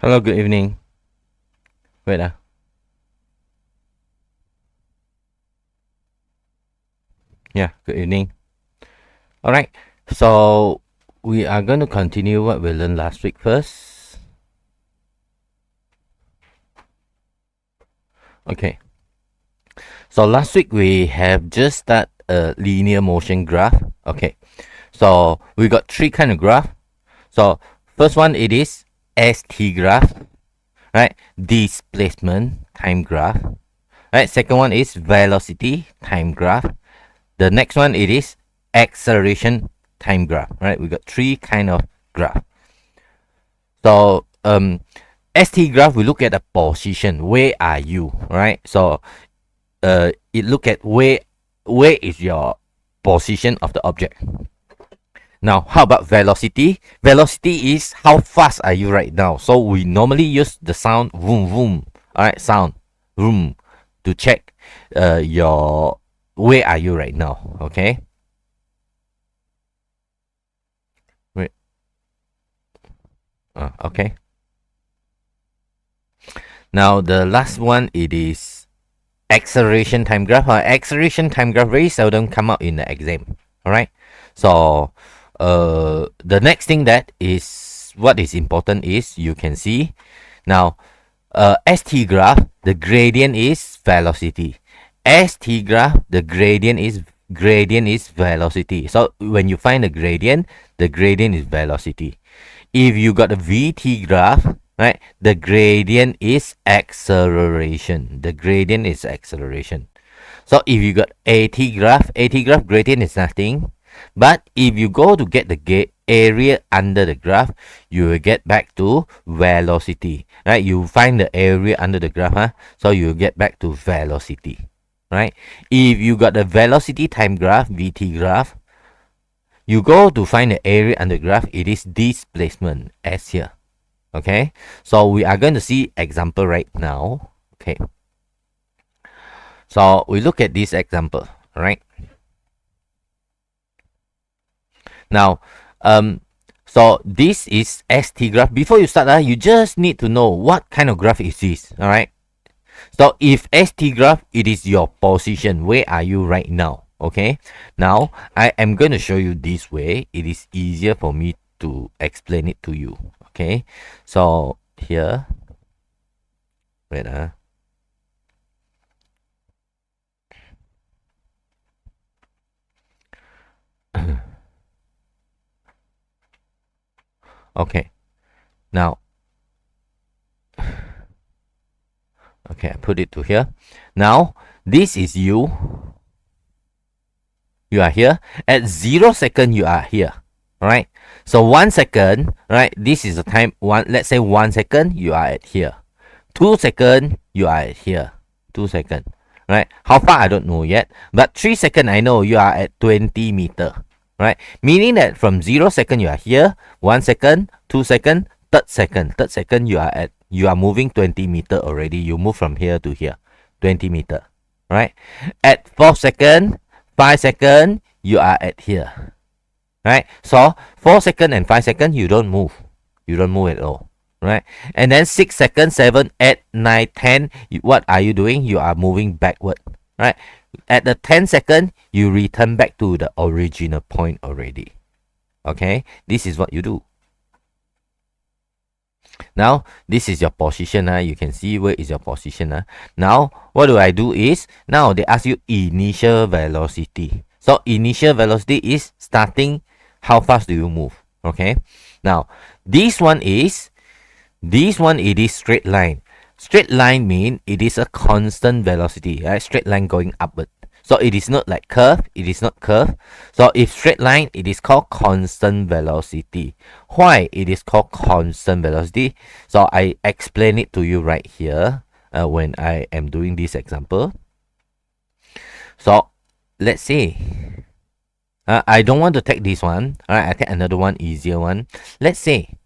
Hello, good evening. Wait. Yeah, good evening. All right. So we are going to continue what we learned last week first. Okay. So last week we have just started a linear motion graph. Okay. So we got three kind of graph. So first one it is ST graph, right? Displacement time graph. Right. Second one is velocity time graph. The next one it is acceleration time graph, right? We got three kind of graph. So ST graph, we look at the position. Where are you, right? So it look at where is your position of the object. Now, how about velocity? Velocity is how fast are you right now. So we normally use the sound vroom vroom. All right, sound vroom to check your where are you right now. Okay. Wait. Okay. Now the last one it is acceleration time graph. Acceleration time graph very seldom come out in the exam. All right. So the next thing that is what is important is you can see now ST graph, the gradient is velocity. ST graph, the gradient is velocity. So when you find the gradient is velocity. If you got a VT graph, right, the gradient is acceleration. The gradient is acceleration. So if you got AT graph gradient is nothing. But if you go to get the area under the graph, you will get back to velocity, right? You find the area under the graph, huh? So you get back to velocity, right? If you got the velocity time graph, VT graph, you go to find the area under the graph, it is displacement as here. Okay, so we are going to see example right now. Okay, so we look at this example, all right? Now, so this is ST graph. Before you start, you just need to know what kind of graph is this, all right? So if ST graph, it is your position. Where are you right now? Okay, now I am going to show you this way. It is easier for me to explain it to you. Okay, so here, wait, okay, now, okay, I put it to here. Now, this is you. You are here. At 0 second, you are here. Right? So 1 second, right? This is the time. Let's say 1 second, you are at here. 2 second, you are at here. 2 second. Right? How far I don't know yet. But 3 second, I know you are at 20 meter. Right? Meaning that from 0 second, you are here. 1 second, 2 second, third second. Third second, you are moving 20 meter already. You move from here to here. 20 meter. Right? At 4 second, 5 second, you are at here. Right? So 4 second and 5 second, you don't move. You don't move at all. Right? And then 6 seconds, 7, 8, 9, 10, what are you doing? You are moving backward. Right? At the 10 second, you return back to the original point already. Okay? This is what you do. Now, this is your position. You can see where is your position. Now, what do I do is, now they ask you initial velocity. So, initial velocity is starting, how fast do you move? Okay. Now, this one it is straight line. Straight line means it is a constant velocity, right? Straight line going upward. So it is not like curve. It is not curve. So if straight line, it is called constant velocity. Why it is called constant velocity? So I explain it to you right here when I am doing this example. So let's see. I don't want to take this one. All right, I take another one, easier one. Let's say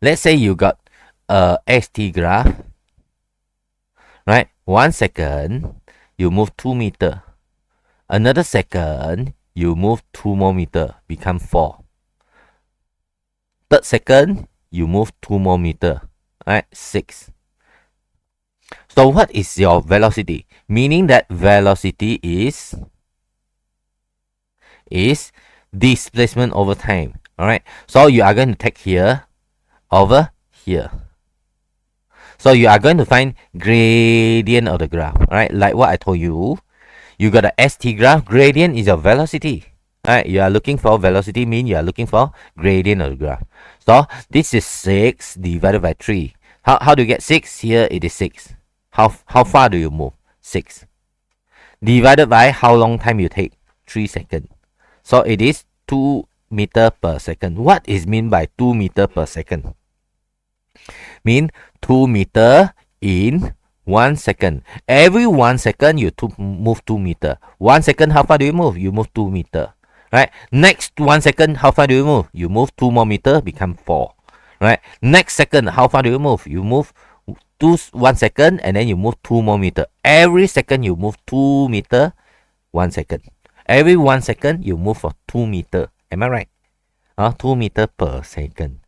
you got a ST graph. Right, 1 second, you move 2 meter. Another second, you move 2 more meter, become 4. Third second, you move 2 more meter. right? 6. So what is your velocity? Meaning that velocity is displacement over time. All right. So you are going to take here over here. So you are going to find gradient of the graph. All right. Like what I told you, you got a ST graph. Gradient is your velocity. All right. You are looking for velocity, mean you are looking for gradient of the graph. So this is 6 divided by 3. How do you get 6? Here it is 6. How far do you move? 6. Divided by how long time you take? 3 seconds. So it is 2 meter per second. What is mean by 2 meter per second? Mean 2 meter in 1 second. Every 1 second you move 2 meter. 1 second, how far do you move? You move 2 meter. Right? Next 1 second, how far do you move? You move 2 more meter, become 4. Right? Next second, how far do you move? You move 1 second and then you move 2 more meter. Every second you move 2 meter, 1 second. Every 1 second you move for 2 meter. Am I right? 2 meter per second.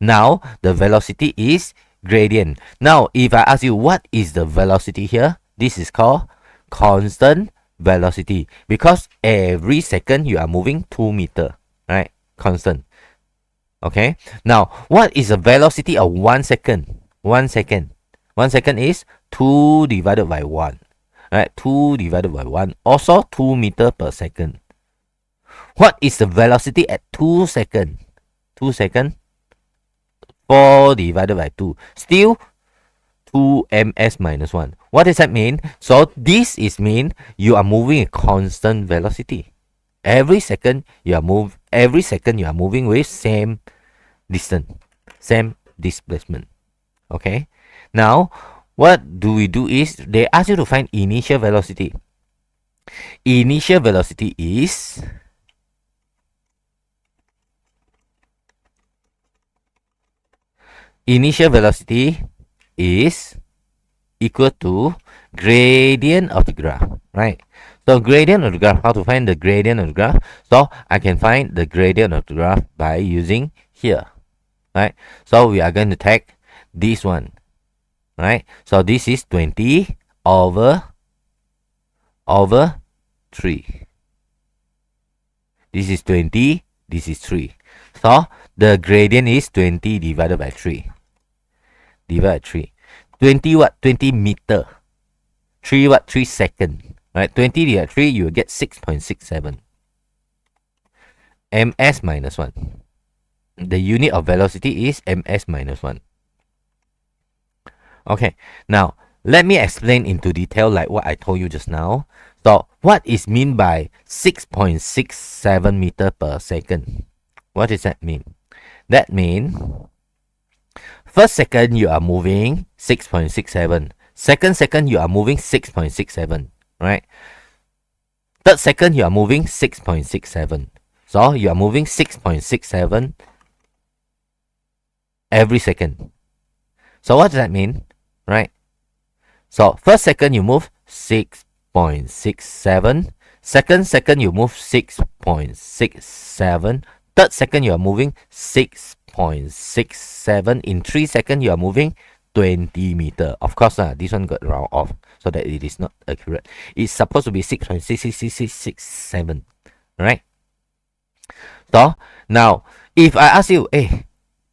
Now the velocity is gradient. Now if I ask you what is the velocity here, this is called constant velocity because every second you are moving 2 meter, right? Constant. Okay. Now what is the velocity of 1 second? 1 second. 1 second is 2 divided by 1. Right? 2 divided by 1. Also 2 meter per second. What is the velocity at 2 seconds? 2 seconds. 4 divided by 2. Still 2 ms minus 1. What does that mean? So this is mean you are moving a constant velocity. Every second you are moving with same distance, same displacement. Okay. Now, what do we do is they ask you to find initial velocity. Initial velocity is equal to gradient of the graph, right? So gradient of the graph, how to find the gradient of the graph? So I can find the gradient of the graph by using here, right? So we are going to take this one. Right, so this is 20 over 3. This is 20, this is 3. So the gradient is 20 divided by 3. Divided by 3. 20 what? 20 meter. 3 what? 3 seconds. Right, 20 divided by 3, you will get 6.67. ms minus 1. The unit of velocity is ms minus 1. Okay, now let me explain into detail like what I told you just now. So what is mean by 6.67 meter per second? What does that mean? That means first second you are moving 6.67. Second second you are moving 6.67. Right? Third second you are moving 6.67. So you are moving 6.67 every second. So what does that mean? Right? So first second you move 6.67. Second second you move 6.67. Third second you are moving 6.67. In 3 seconds you are moving 20 meter. Of course, this one got round off so that it is not accurate. It's supposed to be 6.66667. Right? So now if I ask you,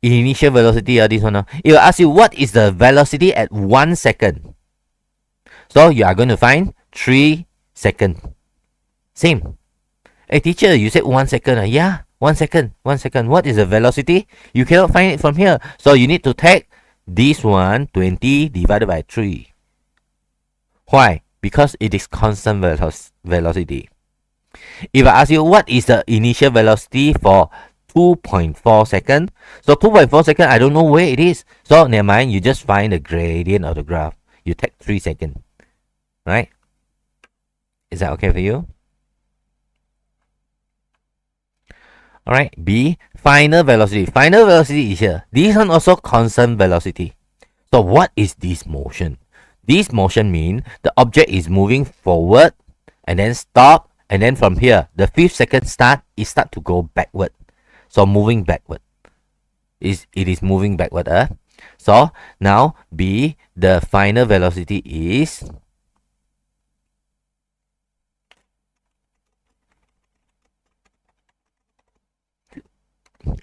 initial velocity, this one. It will ask you what is the velocity at 1 second. So you are going to find 3 seconds. Same. Hey teacher, you said 1 second. Yeah, 1 second. 1 second. What is the velocity? You cannot find it from here. So you need to take this one, 20 divided by 3. Why? Because it is constant velocity. If I ask you what is the initial velocity for 2.4 seconds. So 2.4 seconds, I don't know where it is. So never mind, you just find the gradient of the graph. You take 3 seconds. Right? Is that okay for you? Alright, B, final velocity. Final velocity is here. This one also constant velocity. So what is this motion? This motion means the object is moving forward and then stop, and then from here, the 5th second start to go backward. So moving backward. It is moving backward. So now B, the final velocity is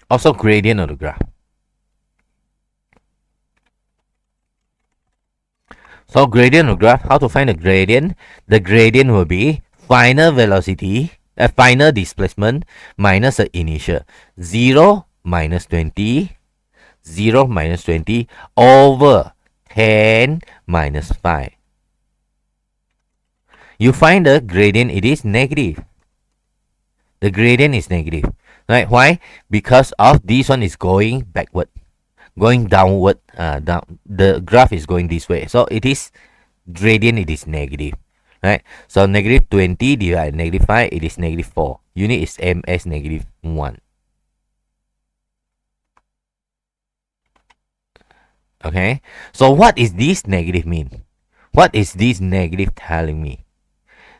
also gradient of the graph. So gradient of graph, how to find the gradient? The gradient will be final velocity, final displacement minus the initial. 0 minus 20, 0 minus 20 over 10 minus 5. You find the gradient, it is negative. The gradient is negative. Right? Why? Because of this one is going backward. Going downward, down, the graph is going this way, so it is gradient, it is negative, right? So negative 20 divided negative 5, it is negative 4. Unit is ms negative 1. Okay, so what is this negative mean? What is this negative telling me?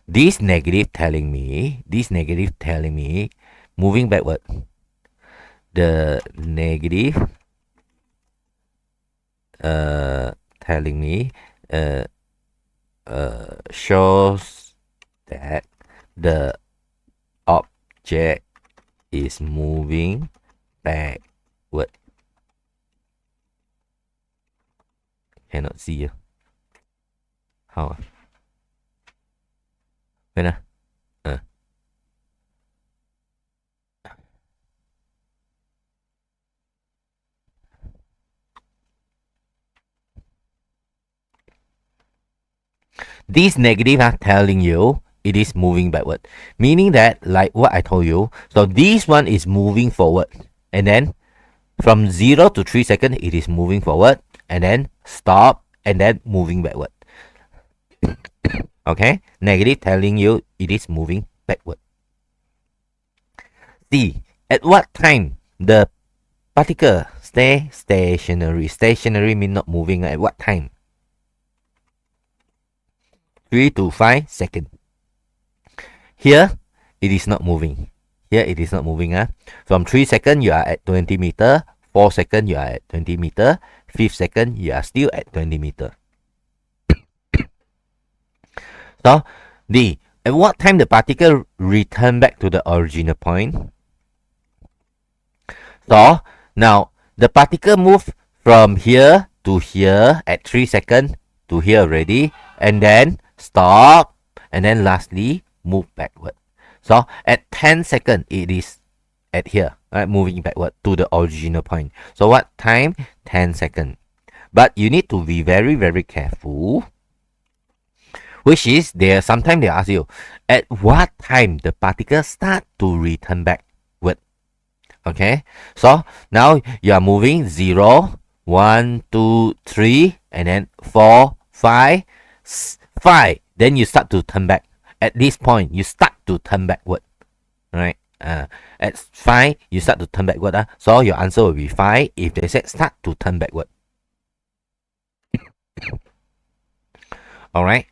This negative telling me moving backward. The negative telling me shows that the object is moving backward. Cannot see you. How? When These negative are telling you it is moving backward, meaning that like what I told you. So this one is moving forward, and then from 0 to 3 seconds it is moving forward, and then stop, and then moving backward. Okay, negative telling you it is moving backward. C, at what time the particle stay stationary? Stationary means not moving. At what time? 3 to 5 seconds. Here, it is not moving. Here, it is not moving. From 3 seconds, you are at 20 meter. 4 seconds, you are at 20 meter. 5th second, you are still at 20 meter. So, D, at what time the particle return back to the original point? So, now, the particle move from here to here at 3 seconds to here already, and then stop, and then lastly move backward. So at 10 seconds it is at here, right, moving backward to the original point. So what time? 10 seconds. But you need to be very careful, which is there sometimes they ask you at what time the particle start to return backward. Okay, so now you are moving 0, 1, 2, 3, and then 4, 5, 5. Then you start to turn back. At this point, you start to turn backward. Right? At 5, you start to turn backward. So your answer will be 5 if they said start to turn backward. Alright?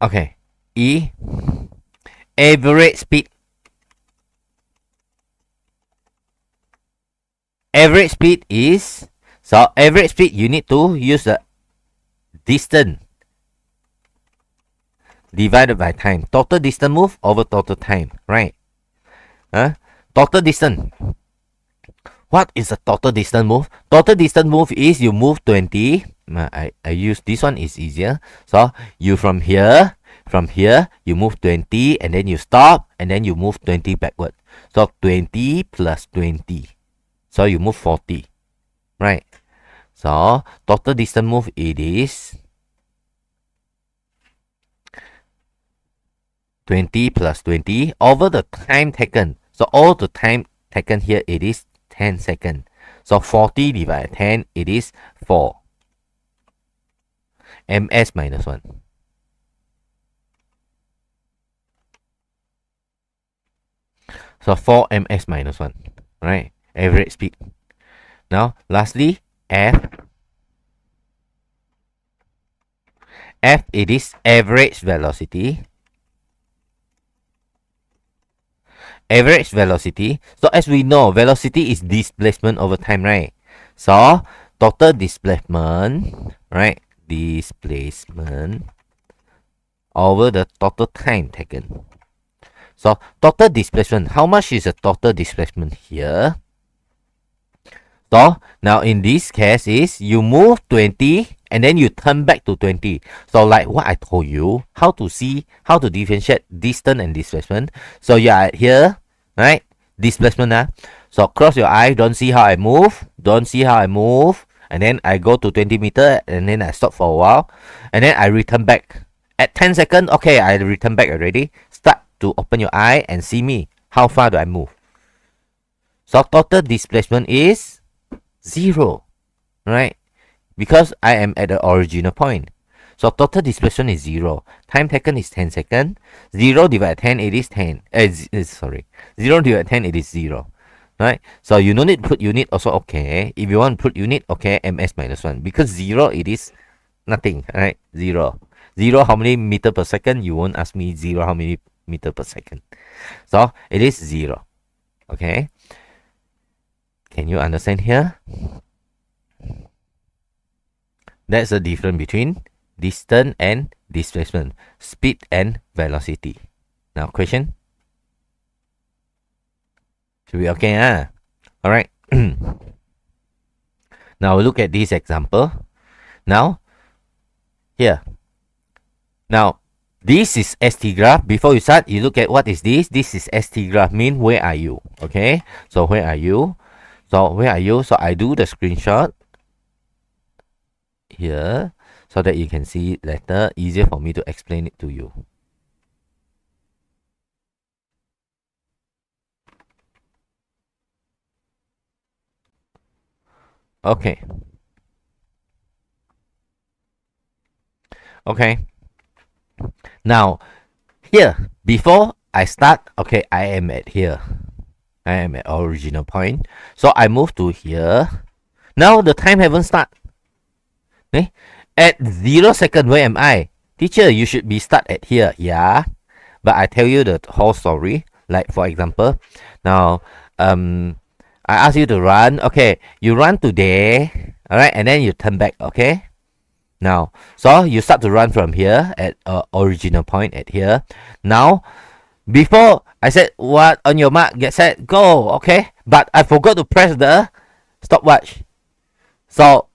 Okay. E. Average speed. Average speed is, so average speed you need to use the distance divided by time. Total distance move over total time, right? Total distance. What is the total distance move? Total distance move is you move 20. I use this one, is easier. So you from here you move 20, and then you stop, and then you move 20 backward. So 20 plus 20. So you move 40. Right? So total distance move it is 20 plus 20 over the time taken. So all the time taken here it is 10 seconds. So 40 divided 10 it is 4. ms minus 1. So 4 ms minus 1. Right? Average speed. Now lastly F. F it is average velocity. average velocity. So as we know, velocity is displacement over time, right? So total displacement, right? Displacement over the total time taken. So total displacement, how much is the total displacement here? So now in this case is you move 20 and then you turn back to 20. So like what I told you, how to see, how to differentiate distance and displacement. So you are here, right? Displacement. So cross your eye, don't see how I move, don't see how I move. And then I go to 20 meter and then I stop for a while. And then I return back. At 10 seconds, okay, I return back already. Start to open your eye and see me. How far do I move? So total displacement is 0, right? Because I am at the original point. So total displacement is 0. Time taken is 10 seconds. 0 divided 10, it is 10. 0 divided 10, it is 0. Right? So you don't need to put unit also okay. If you want to put unit, okay, ms minus 1. Because 0, it is nothing, right? 0. 0, how many meter per second? You won't ask me 0, how many meter per second. So it is 0. Okay? Can you understand here? That's the difference between distance and displacement, speed and velocity. Now, question? Should be okay, huh? Alright. Now, look at this example. Now, here. Now, this is ST graph. Before you start, you look at what is this. This is ST graph, mean where are you? Okay? So, where are you? So, where are you? So, I do the screenshot here so that you can see it later. Easier for me to explain it to you. Okay. Okay. Now, here, before I start, okay, I am at here. I am at original point. So, I move to here. Now, the time haven't started. Okay? At 0 second, where am I? Teacher, you should be start at here. Yeah. But I tell you the whole story. Like, for example, now, I ask you to run. Okay, you run today. Alright, and then you turn back. Okay. Now, so you start to run from here at original point at here. Now, before I said, what on your mark, get set, go. Okay. But I forgot to press the stopwatch. So,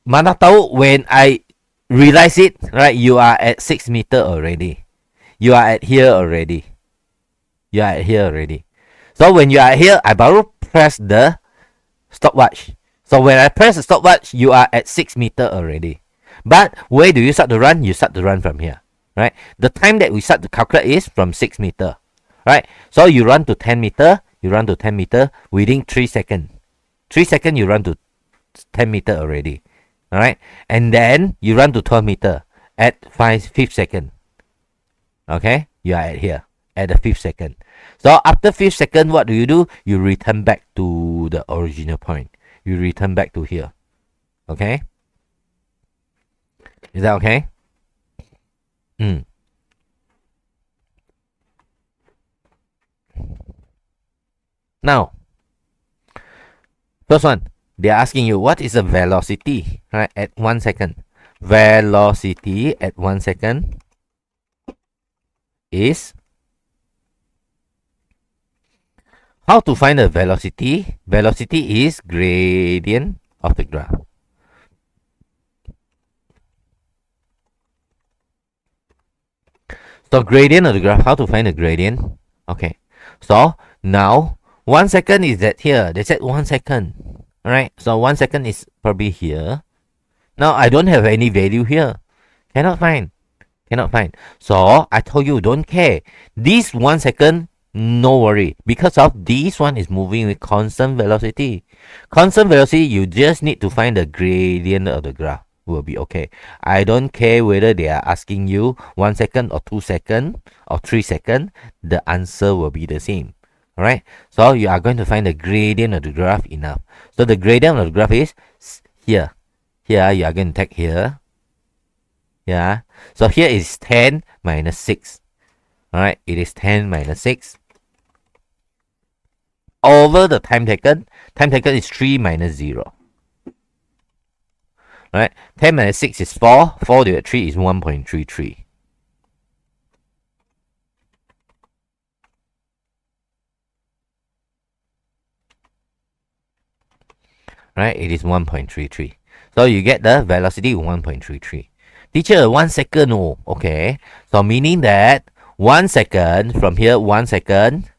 mana tahu when I realize it, right? You are at 6 meter already. You are at here already. You are at here already. So when you are here, I baru press the stopwatch. So when I press the stopwatch, you are at 6 meter already. But where do you start to run? You start to run from here, right? The time that we start to calculate is from 6 meter, right? So you run to 10 meter. You run to 10 meter within 3 seconds. 3 seconds, you run to 10 meter already. Alright, and then you run to 12 meter at 5th second. Okay, you are at here at the 5th second. So after 5th second, what do? You return back to the original point. You return back to here. Okay, is that okay? Now, first one. They are asking you what is the velocity, right, at 1 second. Velocity at 1 second is, how to find the velocity? Velocity is gradient of the graph. So gradient of the graph, how to find the gradient? Okay, so now 1 second is that here. They said 1 second. Alright, so 1 second is probably here. Now I don't have any value here. Cannot find. Cannot find. So I told you, don't care. This 1 second, no worry. Because of this one is moving with constant velocity. Constant velocity, you just need to find the gradient of the graph. Will be okay. I don't care whether they are asking you 1 second or 2 seconds or 3 seconds. The answer will be the same. Alright, so you are going to find the gradient of the graph enough. So the gradient of the graph is here. Here, you are going to take here. Yeah. So here is 10 minus 6. Alright, it is 10 minus 6. over the time taken. Time taken is 3 minus 0. Right? 10 minus 6 is 4. 4 divided by 3 is 1.33. Right? It is 1.33. So you get the velocity 1.33. Teacher, 1 second. Oh, okay. So meaning that 1 second from here, 1 second,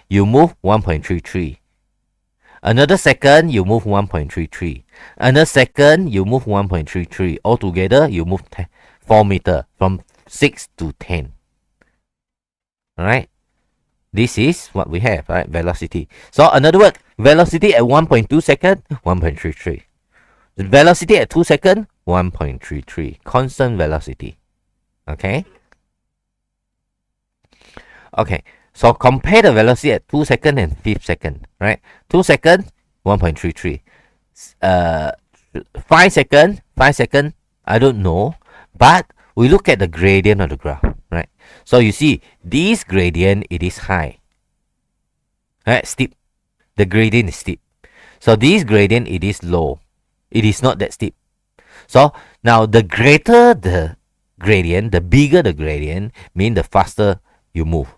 you move 1.33. Another second, you move 1.33. Another second, you move 1.33. Altogether, you move 4 meter from 6 to 10. Alright? This is what we have, right? Velocity. So, another word, velocity at 1.2 second, 1.33. Velocity at 2 second, 1.33. Constant velocity. Okay? Okay. So, compare the velocity at 2 second and 5 second, right? 2 second, 1.33. 5 second, I don't know. But we look at the gradient of the graph, right? So you see, this gradient, it is high. Right? Steep. The gradient is steep. So this gradient, it is low. It is not that steep. So now the greater the gradient, the bigger the gradient, mean the faster you move.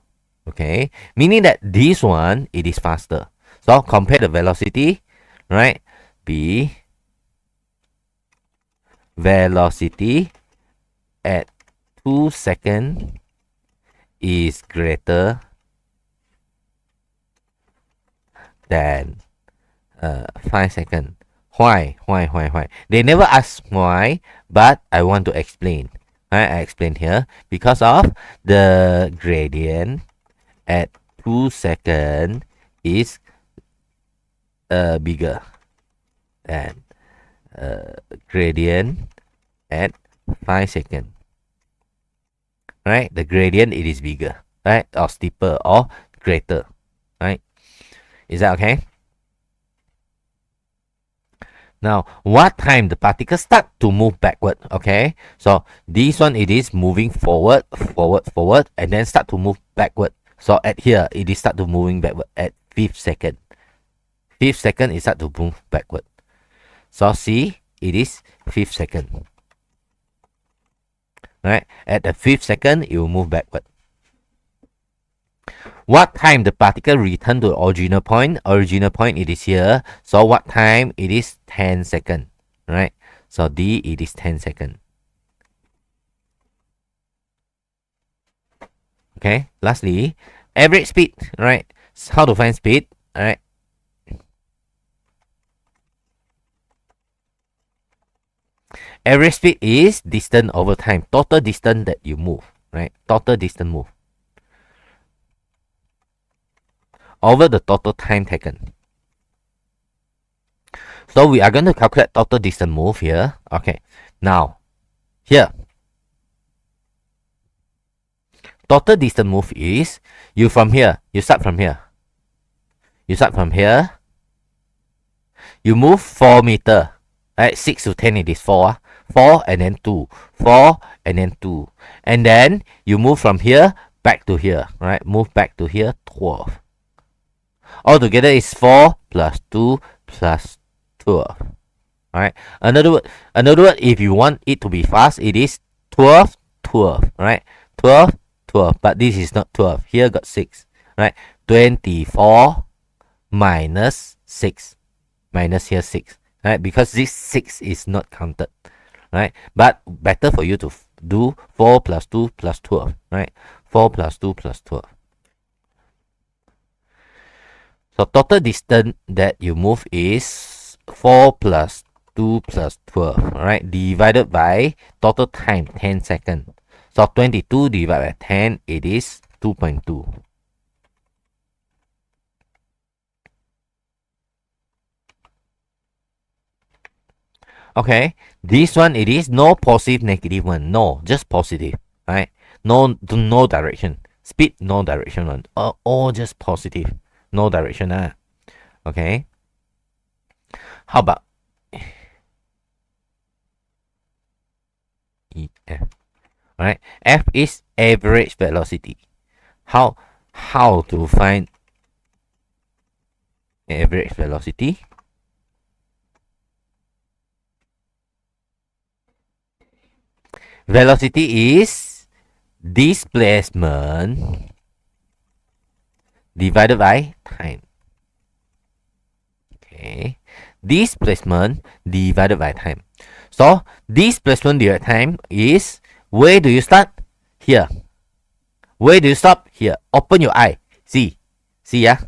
Okay? Meaning that this one, it is faster. So compare the velocity, right? B velocity at 2 seconds is greater than 5 seconds. Why? They never ask why, but I want to explain. I explain here because of the gradient at 2 seconds is bigger than gradient at 5 seconds. Right? The gradient, it is bigger, right? Or steeper or greater, right? Is that okay? Now, what time the particles start to move backward? Okay, so this one, it is moving forward, and then start to move backward. So at here, it is start to moving backward at 5th second. 5th second, it start to move backward. So see, it is 5th second. Right? At the 5th second, it will move backward. What time the particle return to the original point? Original point, it is here. So what time? It is 10 seconds. Right? So D, it is 10 seconds. Okay. Lastly, average speed. Right? So how to find speed? Alright. Average speed is distance over time. Total distance that you move. Right? Total distance move. Over the total time taken. So we are going to calculate total distance move here. Okay. Now, here. Total distance move is, you from here. You start from here. You start from here. You move 4 meter. Right? 6 to 10, it is 4. 4 and then 2. 4 and then 2. And then you move from here back to here. Right? Move back to here, 12. Altogether is 4 plus 2 plus 12. Alright. Another word, if you want it to be fast, it is 12, 12. Right? 12, 12. But this is not 12. Here got 6. Right? 24 minus 6. Minus here 6. Right? Because this 6 is not counted. Right? But better for you to do 4 plus 2 plus 12. Right? 4 plus 2 plus 12. So total distance that you move is 4 plus 2 plus 12, right? Divided by total time, 10 seconds. So 22 divided by 10, it is 2.2. Okay, this one, it is no positive, negative one. No, just positive, right? No direction. Speed, no direction one. All just positive. No direction. Okay. How about F? Alright. F is average velocity. How to find average velocity. Velocity is displacement divided by time. Okay, displacement divided by time. So displacement divided by time is, where do you start? Here. Where do you stop? Here. Open your eye. See. See, yeah?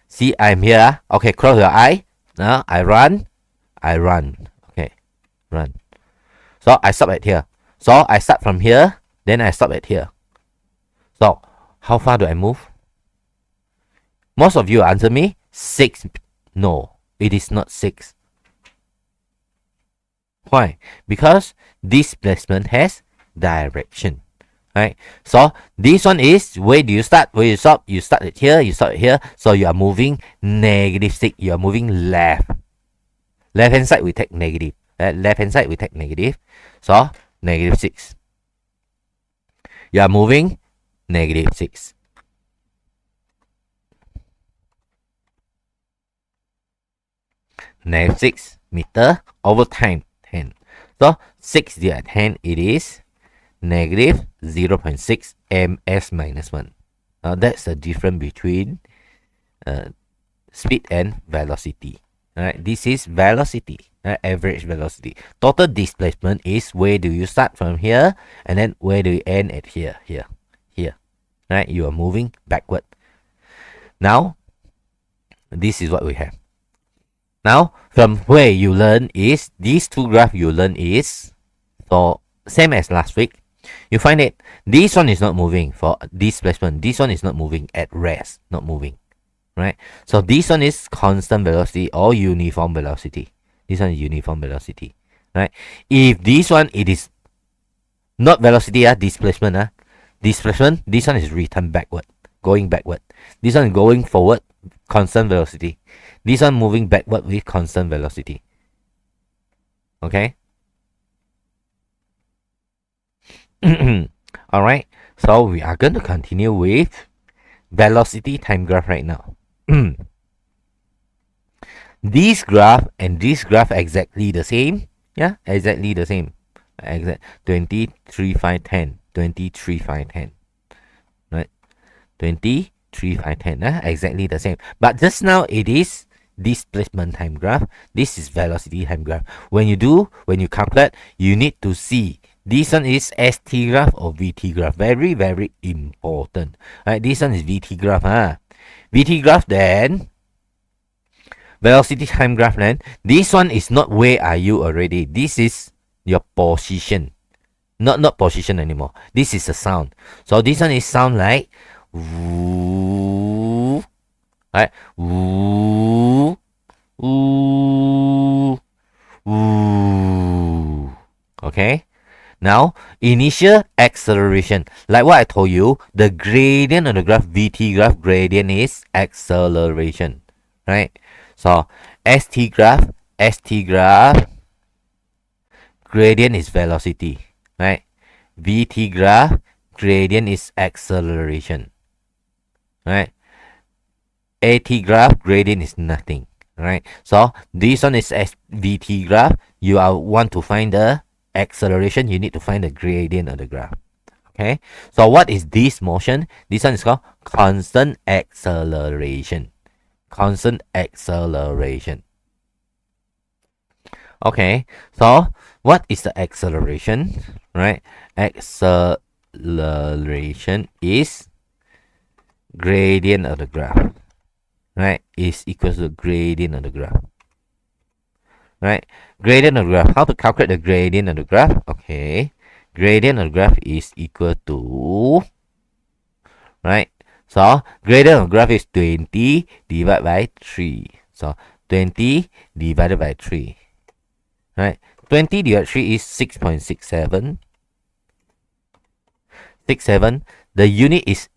See, I'm here. Okay, close your eye. Now I run. I run. Okay, run. So I stop at here. So I start from here. Then I stop at here. So how far do I move? Most of you answer me 6. No, it is not 6. Why? Because displacement has direction. Right? So this one is, where do you start? Where you stop? You start at here, you start at here. So you are moving -6. You are moving left. Left hand side we take negative. Left hand side we take negative. So -6. You are moving -6. -6 meter over time 10. So 6 divided 10, it is negative 0.6 ms minus 1. Now that's the difference between speed and velocity. Alright, this is velocity, average velocity. Total displacement is, where do you start from here, and then where do you end at here, here. Right, you are moving backward. Now, this is what we have. Now, from where you learn is, these two graphs you learn is, so same as last week. You find it, this one is not moving for displacement. This one is not moving at rest, not moving. Right? So this one is constant velocity or uniform velocity. This one is uniform velocity. Right? If this one, it is not velocity, displacement. Displacement, this one is return backward, going backward. This one is going forward, constant velocity. This one moving backward with constant velocity. Okay? Alright, so we are going to continue with velocity time graph right now. This graph and this graph exactly the same. Yeah, exactly the same. Exact 23, 5, 10. 23, 5, 10. Right? 23, 5, 10. Exactly the same. But just now it is displacement time graph. This is velocity time graph. When you calculate, you need to see this one is ST graph or VT graph. Very, very important. Right? This one is VT graph. VT graph, then velocity time graph, then this one is not where are you already. This is your position. Not position anymore. This is a sound. So this one is sound like woo, right? Woo, woo, woo. Okay. Now initial acceleration, like what I told you, the gradient on the graph, VT graph, gradient is acceleration, right? So ST graph, gradient is velocity. Right? VT graph, gradient is acceleration. Right? AT graph, gradient is nothing. Right? So this one is VT graph. You want to find the acceleration, you need to find the gradient of the graph. Okay? So what is this motion? This one is called constant acceleration. Constant acceleration. Okay, so what is the acceleration? Right? Acceleration is gradient of the graph. Right? Is equals to gradient of the graph. Right? Gradient of the graph. How to calculate the gradient of the graph? Okay. Gradient of the graph is equal to, right? So gradient of the graph is 20 divided by 3. So 20 divided by 3. Right? 20 divided by 3 is 6.67. 67. The unit is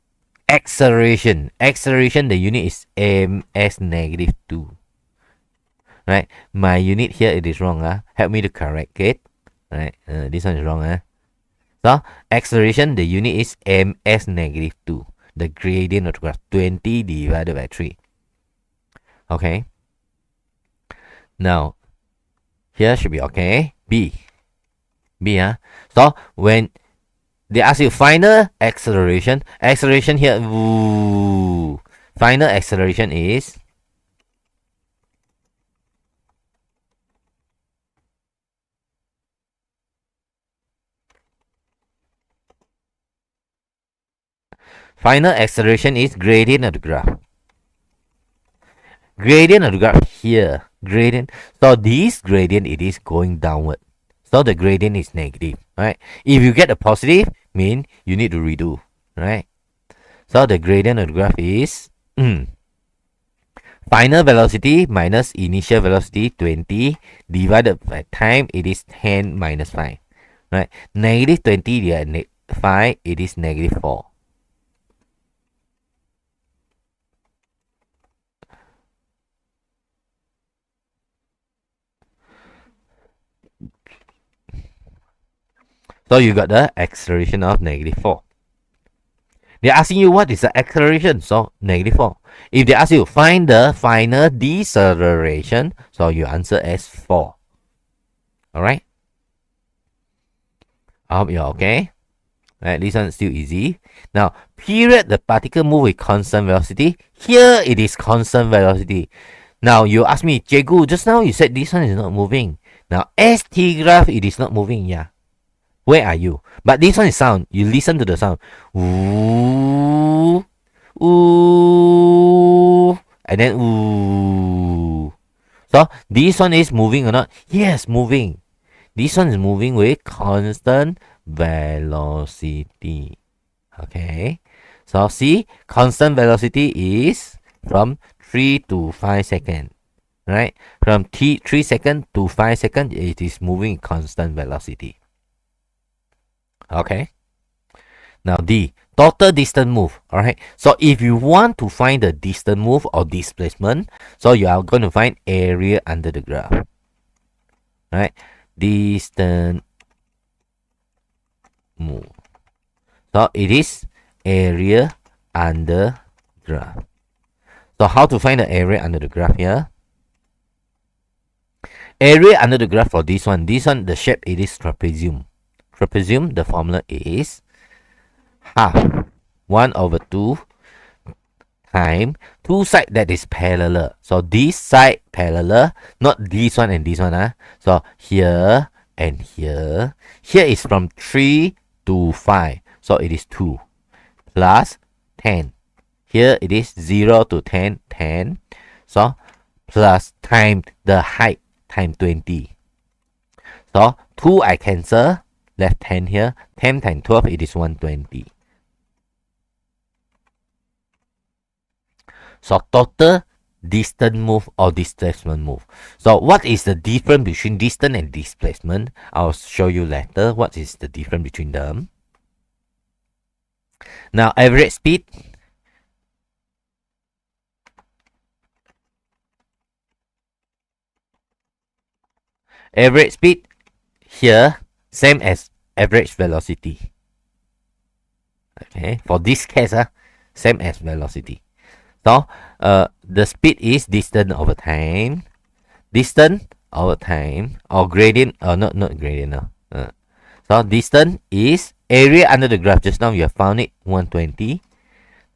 acceleration. Acceleration, the unit is ms negative 2. Right? My unit here, it is wrong. Help me to correct it. Right? This one is wrong. So acceleration, the unit is ms negative 2. The gradient of the graph, 20 divided by 3. Okay. Now, here should be okay. B. So, when they ask you final acceleration, acceleration here, ooh, final acceleration is gradient of the graph. Gradient of the graph here. Gradient. So this gradient, it is going downward. So the gradient is negative, right? If you get a positive, mean you need to redo, right? So the gradient of the graph is final velocity minus initial velocity 20 divided by time, it is 10 minus 5, right? Negative 20 divided by 5, it is negative 4. So you got the acceleration of negative 4. They're asking you what is the acceleration, so negative 4. If they ask you find the final deceleration, so you answer as 4. Alright? I hope you're okay. Right, this one is still easy. Now, period, the particle move with constant velocity. Here it is constant velocity. Now, you ask me, Jegu, just now you said this one is not moving. Now, ST graph, it is not moving, yeah. Where are you? But this one is sound. You listen to the sound. Ooh, ooh, and then ooh. So, this one is moving or not? Yes, moving. This one is moving with constant velocity. Okay. So, see, constant velocity is from 3 to 5 seconds. Right? From 3 seconds to 5 seconds, it is moving constant velocity. Okay. Now D, total distance move. Alright. So if you want to find the distance move or displacement, so you are going to find area under the graph. Right? Distance move. So it is area under graph. So how to find the area under the graph here? Area under the graph for this one, the shape, it is trapezium. Trapezium, the formula is half 1 over 2 time two side that is parallel. So this side parallel, not this one and this one. So here and here. Here is from 3 to 5. So it is 2 plus 10. Here it is 0 to 10, 10. So plus time the height time 20. So 2 I cancel. Left 10 here. 10 times 12, it is 120. So total distance move or displacement move. So what is the difference between distance and displacement? I'll show you later what is the difference between them. Now average speed. Average speed here, same as average velocity. Okay, for this case, same as velocity. So, the speed is distance over time. Distance over time, or gradient, or not gradient. So, distance is area under the graph. Just now you have found it, 120.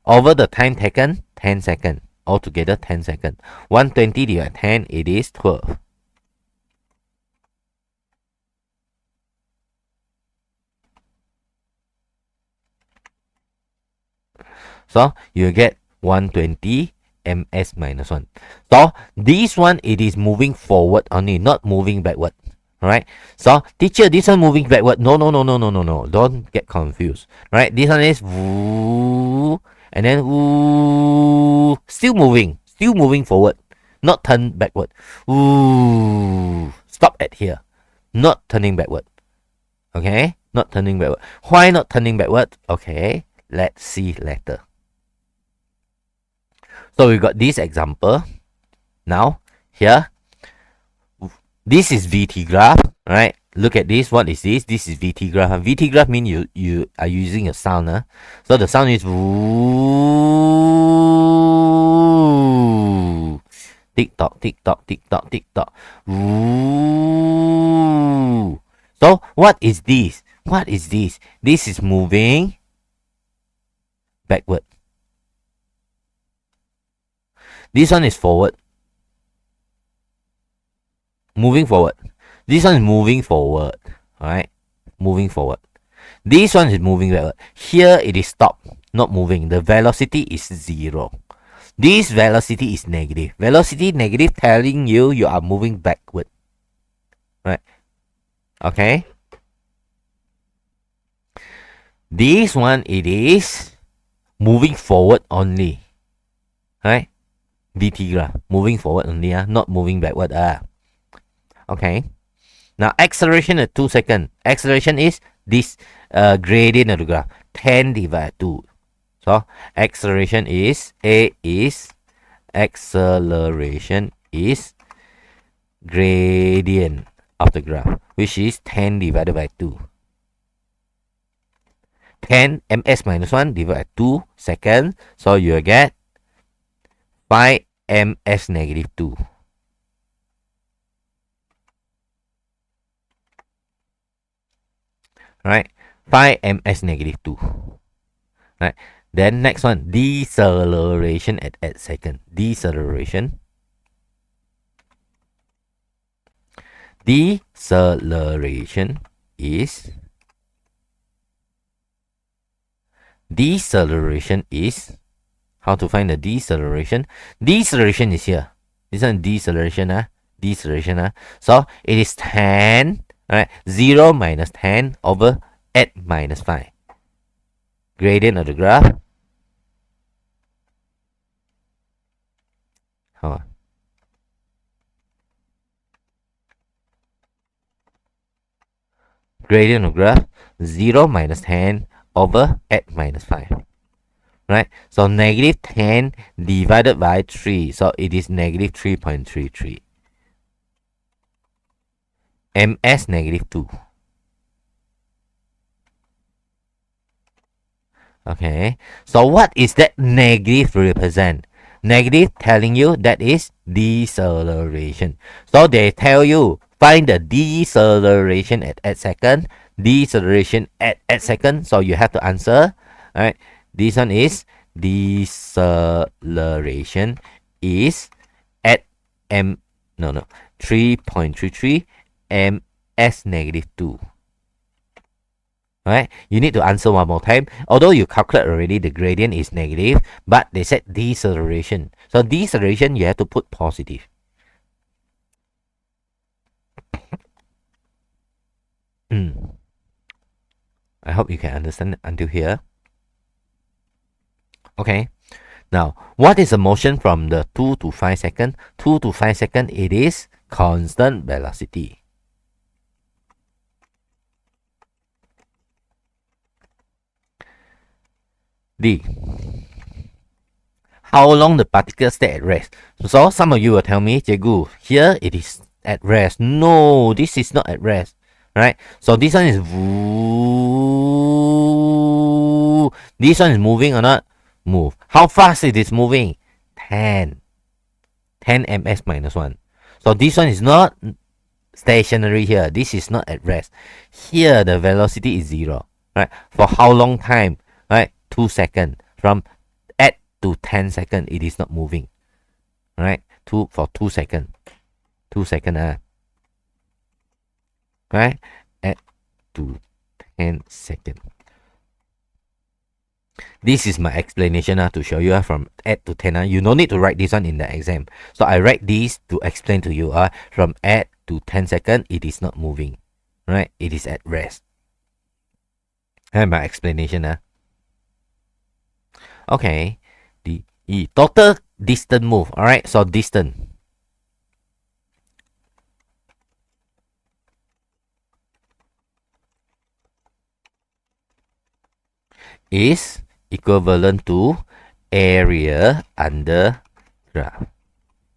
Over the time taken, 10 seconds. Altogether, 10 seconds. 120 divided by 10, it is 12. So you get 120 ms minus 1. So this one, it is moving forward only, not moving backward. Alright. So teacher, this one moving backward. No. Don't get confused. Right? This one is woo, and then woo, still moving forward, not turn backward. Woo. Stop at here. Not turning backward. Okay? Not turning backward. Why not turning backward? Okay. Let's see later. So we got this example. Now, here, this is VT graph, right? Look at this. What is this? This is VT graph. VT graph means you are using a sound. So the sound is woo. tick tock, tick tock, tick tock, tick tock. Ooh. So what is this? What is this? This is moving backward. This one is forward. Moving forward. This one is moving forward. Alright? Moving forward. This one is moving backward. Here it is stop, not moving. The velocity is 0. This velocity is negative. Velocity negative telling you you are moving backward. Right? Okay? This one it is moving forward only. Right? VT graph. Moving forward only, not moving backward. Okay. Now acceleration at 2 seconds. Acceleration is this gradient of the graph. 10 divided 2. So acceleration is acceleration is gradient of the graph, which is 10 divided by 2. 10 ms minus 1 divided by 2 seconds. So you get 5 ms negative 2. Right? 5 ms negative 2. Right? Then next one, deceleration at second. Deceleration. Deceleration is how to find the deceleration? Deceleration is here. This one deceleration, deceleration. So it is 10, right? 0 minus 10 over 8 minus 5. Gradient of the graph. Gradient of graph 0 minus 10 over 8 minus 5. Right? So negative 10 divided by 3. So it is negative 3.33. ms negative 2. Okay. So what is that negative represent? Negative telling you that is deceleration. So they tell you find the deceleration at second. Deceleration at second. So you have to answer. Alright. This one is deceleration is at 3.33 ms negative 2. Right? You need to answer one more time. Although you calculate already the gradient is negative, but they said deceleration. So deceleration you have to put positive. I hope you can understand until here. Okay. Now, what is the motion from the 2 to 5 seconds? 2 to 5 seconds, it is constant velocity. D. How long the particle stay at rest? So some of you will tell me, Jegu, here it is at rest. No, this is not at rest. Right? So this one is this one is moving or not? Move. How fast it is moving? 10 ms minus 1. So this one is not stationary here. This is not at rest. Here the velocity is 0. Right? For how long time? Right? 2 seconds. From 8 to 10 seconds, it is not moving. Right? For 2 seconds. 2 seconds. Right? 8 to 10 seconds. This is my explanation to show you from 8 to 10. You don't need to write this one in the exam. So I write this to explain to you. From 8 to 10 seconds, it is not moving. Right? It is at rest. And my explanation. Okay. The total distance move. Alright, so distance. Is equivalent to area under graph.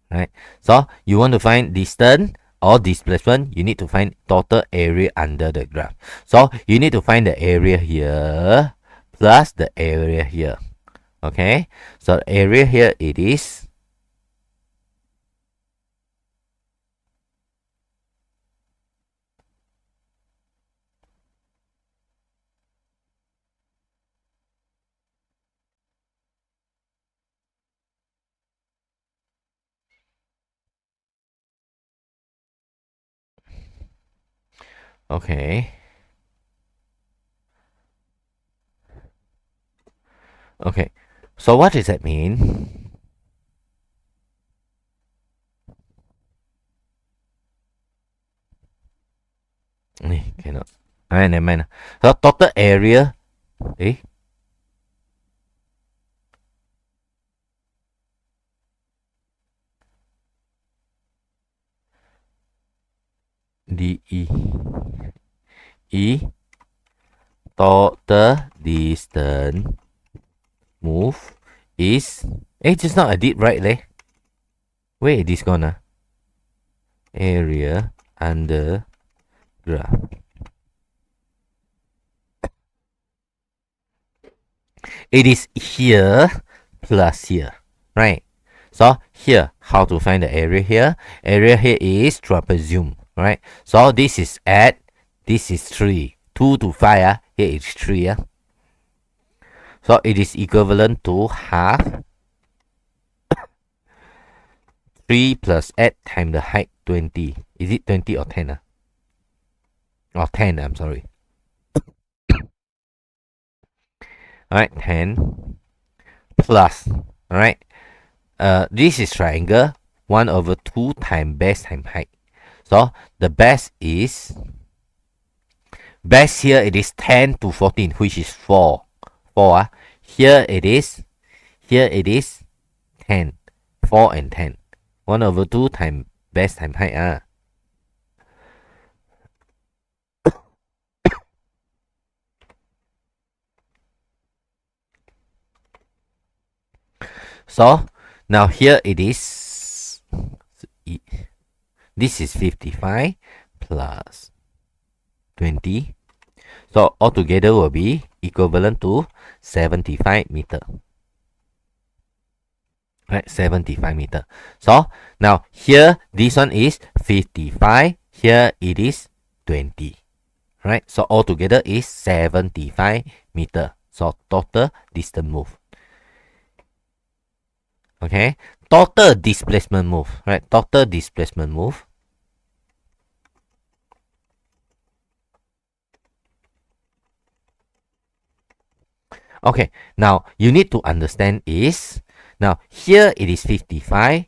Right? So you want to find distance or displacement, you need to find total area under the graph. So you need to find the area here plus the area here. Okay, so area here it is Okay. Okay. So what does that mean? Cannot. Alright, never mind. So total area. Eh? DE. E. Total distance move is. Just now I did right leh. Where is this gonna? Area under graph. It is here plus here, right? So here, how to find the area here? Area here is trapezium, right? So this is 3. 2 to 5, here is 3. So it is equivalent to half 3 plus 8 times the height 20. Is it 20 or 10? Or 10, I'm sorry. Alright, 10 plus, alright. This is triangle 1 over 2 times base times height. So the base is here it is 10 to 14, which is 4. 4. Here it is 10. 4 and 10. 1 over 2 times base times height. So now here it is. This is 55 plus 20. So altogether will be equivalent to 75 meter. Right, 75 meter. So now here this one is 55. Here it is 20. Right, so altogether is 75 meter. So total distance move. Okay, total displacement move. Right, total displacement move. Okay, now you need to understand is, now here it is 55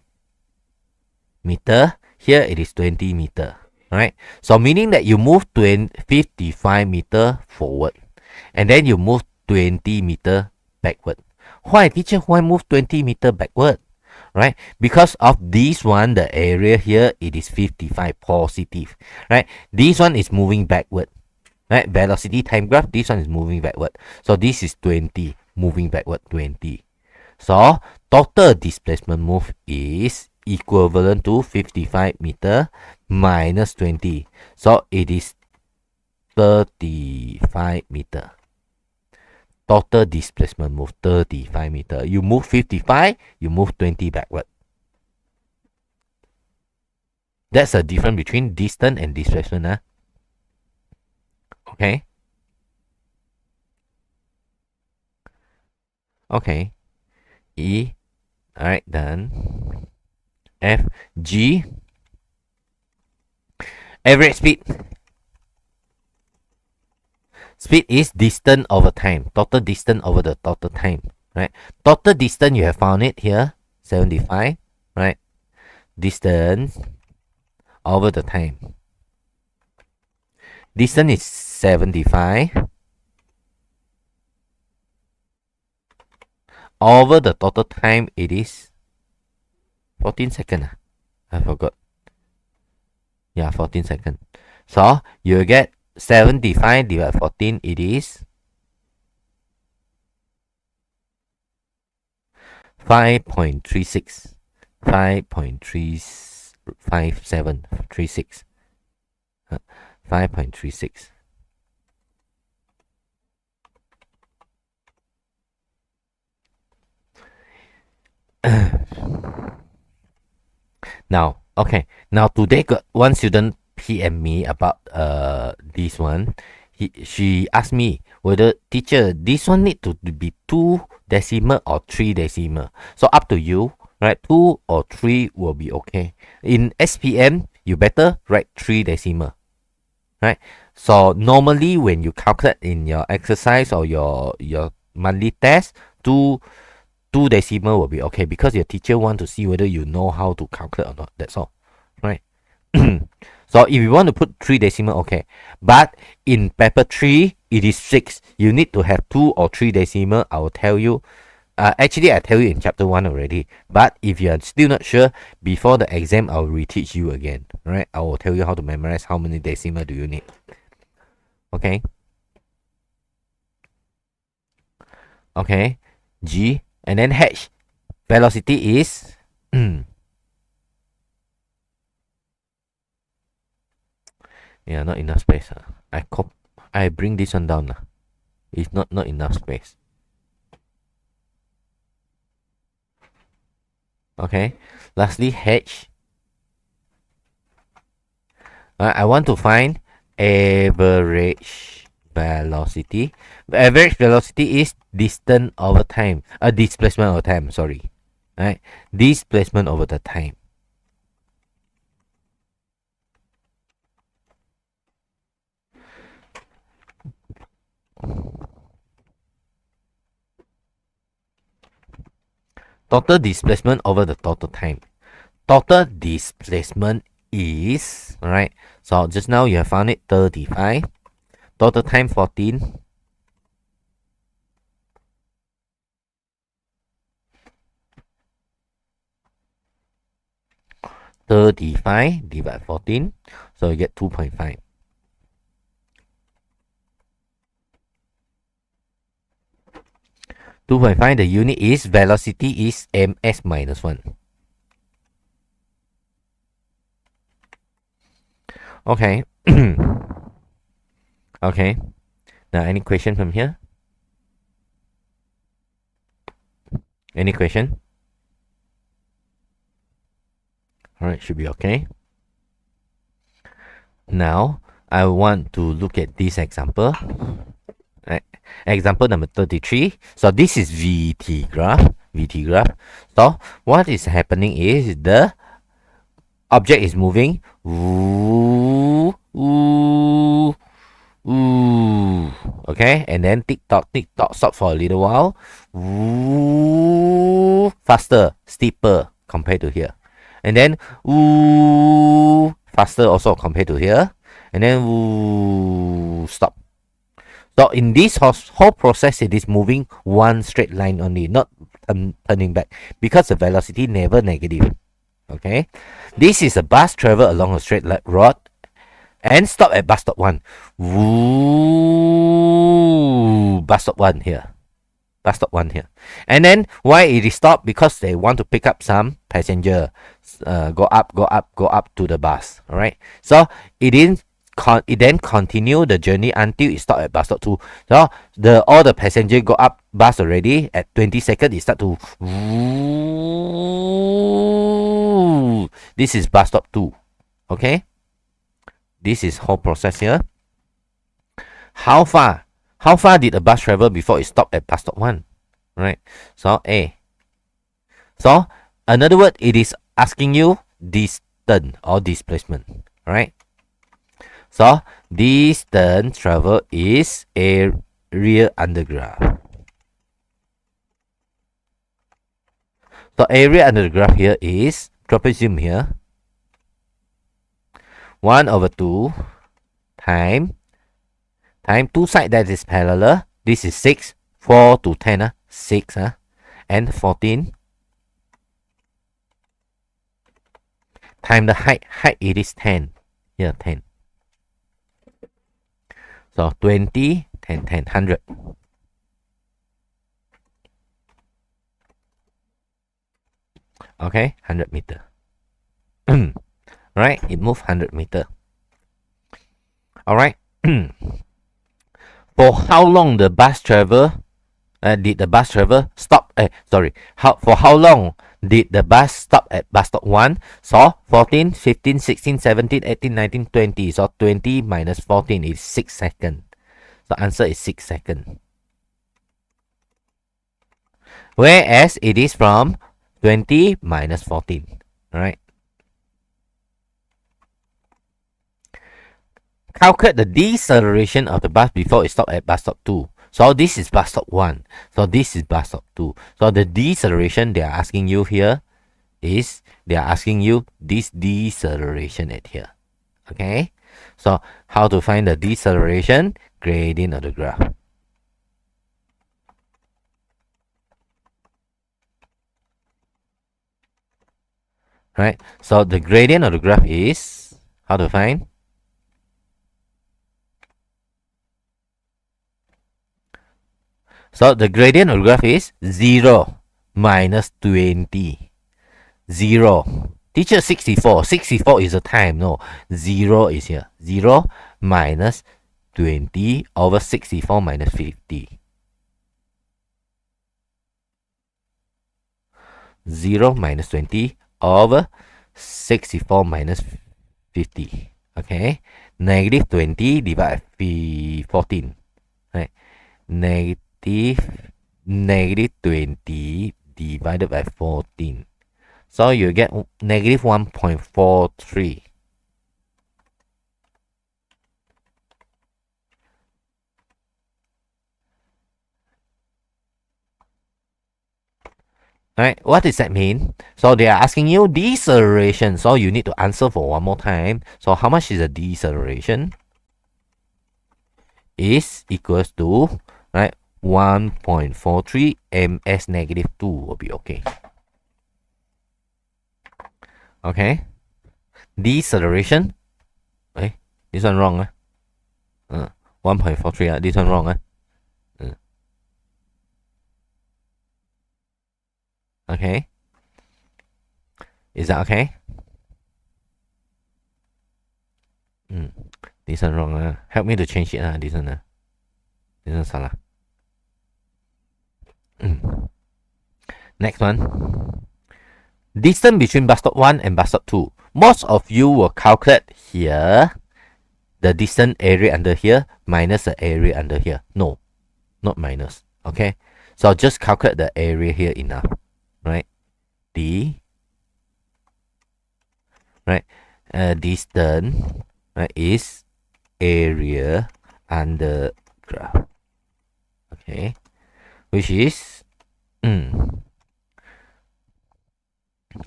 meter, here it is 20 meter, right? So meaning that you move 55 meter forward and then you move 20 meter backward. Why, teacher? Why move 20 meter backward? Right? Because of this one, the area here, it is 55 positive, right? This one is moving backward. Right, velocity time graph, this one is moving backward. So this is 20, moving backward 20. So total displacement move is equivalent to 55 meter minus 20. So it is 35 meter. Total displacement move 35 meter. You move 55, you move 20 backward. That's the difference between distance and displacement. Okay. Okay. E. Alright, done. F. G. Average speed. Speed is distance over time. Total distance over the total time. Right. Total distance, you have found it here. 75. Right. Distance over the time. Distance is 75. Over the total time, it is 14 seconds. I forgot. Yeah, 14 seconds. So you get 75 divided by 14. It is 5.36. 5.35736. 5.36. Now, okay. Now today got one student PM me about this one. She asked me whether, teacher, this one need to be 2 decimal or 3 decimal. So up to you, right? 2 or 3 will be okay. In SPM, you better write 3 decimal. right? So normally when you calculate in your exercise or your monthly test, two decimal will be okay because your teacher want to see whether you know how to calculate or not. That's all, right? So if you want to put 3 decimal, okay. But in paper 3, it is 6. You need to have 2 or 3 decimal. I will tell you. Actually, I tell you in chapter 1 already. But if you are still not sure, before the exam, I will reteach you again. Right? I will tell you how to memorize how many decimal do you need. Okay. Okay. G. And then H. Velocity is... yeah, not enough space. I bring this one down. It's not enough space. Okay. Lastly, H. I want to find average velocity. Average velocity is distance over time. Displacement over time. Sorry. Right. Displacement over the time. Total displacement over the total time. Total displacement is, alright, so just now you have found it 35. Total time 14. (35) divide 14, so you get 2.5. The unit is velocity is ms minus 1. Okay. Okay. Now, any question from here? Any question? Alright, should be okay. Now, I want to look at this example. Right. Example number 33. So, this is VT graph. So, what is happening is the object is moving. Ooh, ooh, ooh. Okay, and then tick tock, stop for a little while. Ooh, faster, steeper compared to here. And then ooh, faster also compared to here. And then ooh, stop. So in this whole process, it is moving one straight line only, not turning back, because the velocity never negative. Okay, this is a bus travel along a straight road and stop at bus stop 1. Woo, bus stop 1 here. Bus stop 1 here. And then why it is stopped? Because they want to pick up some passenger. Go up to the bus. Alright. So it then continue the journey until it stop at bus stop 2. So all the passenger go up bus already. At 20 seconds, it start to woo. This is bus stop 2. Okay. This is whole process here. How far did the bus travel before it stopped at bus stop 1? Right. So A. So another word, it is asking you distance or displacement. Right. So distance travel is area under graph. So area under the graph here is trapezium here. 1/2 time 2 side that is parallel. This is 6. 4 to 10. 6. And 14. Time the height. Height it is 10. Here 10. So 20, 10, 10, 100. Okay, 100 meter. Right, it moved 100 meter. Alright. For how long the bus travel did the bus travel stop? For how long did the bus stop at bus stop 1? So 14, 15, 16, 17, 18, 19, 20. So 20 minus 14 is 6 seconds. The answer is 6 seconds. Whereas it is from 20 minus 14. Alright. calculate the deceleration of the bus before it stopped at bus stop 2. So this is bus stop 1. So this is bus stop 2. So the deceleration they are asking you here is, they are asking you this deceleration at here. Okay? So how to find the deceleration? Gradient of the graph. Right? So the gradient of the graph is, how to find? So the gradient of the graph is 0 minus 20. 0. Teacher, 64. 64 is the time. No. 0 is here. 0 minus 20 over 64 minus 50. 0 minus 20 over 64 minus 50. Okay. Negative 20 divided by 14. Right. Negative 20 divided by 14. So you get negative 1.43. Right? What does that mean? So they are asking you deceleration. So you need to answer for one more time. So how much is the deceleration? Is equals to, right, 1.43 ms negative 2 will be okay. Okay. Deceleration. Okay. This one wrong. 1.43. This one wrong. Okay. Is that okay? This one wrong. Help me to change it. This one. This one salah. Next one. Distance between bus stop 1 and bus stop 2. Most of you will calculate here the distance area under here minus the area under here. No, not minus. Okay. So just calculate the area here enough. Right? D. Right. Distance, right, is area under graph. Okay. Which is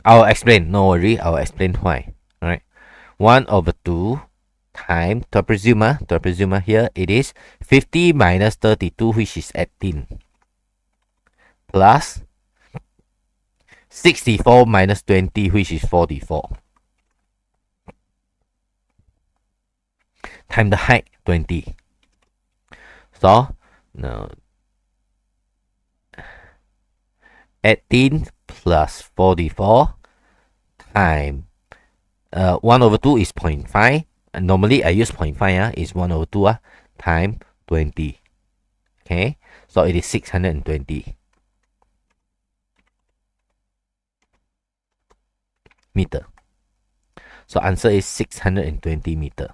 I'll explain. No worry. I'll explain why. Alright. 1 over 2 time, to presume here, it is 50 minus 32, which is 18. Plus 64 minus 20, which is 44. Time the height, 20. So, now 18 plus 44 time 1 over 2 is 0.5. And normally I use 0.5 is 1 over 2 time 20. Okay, so it is 620 meter. So answer is 620 meter.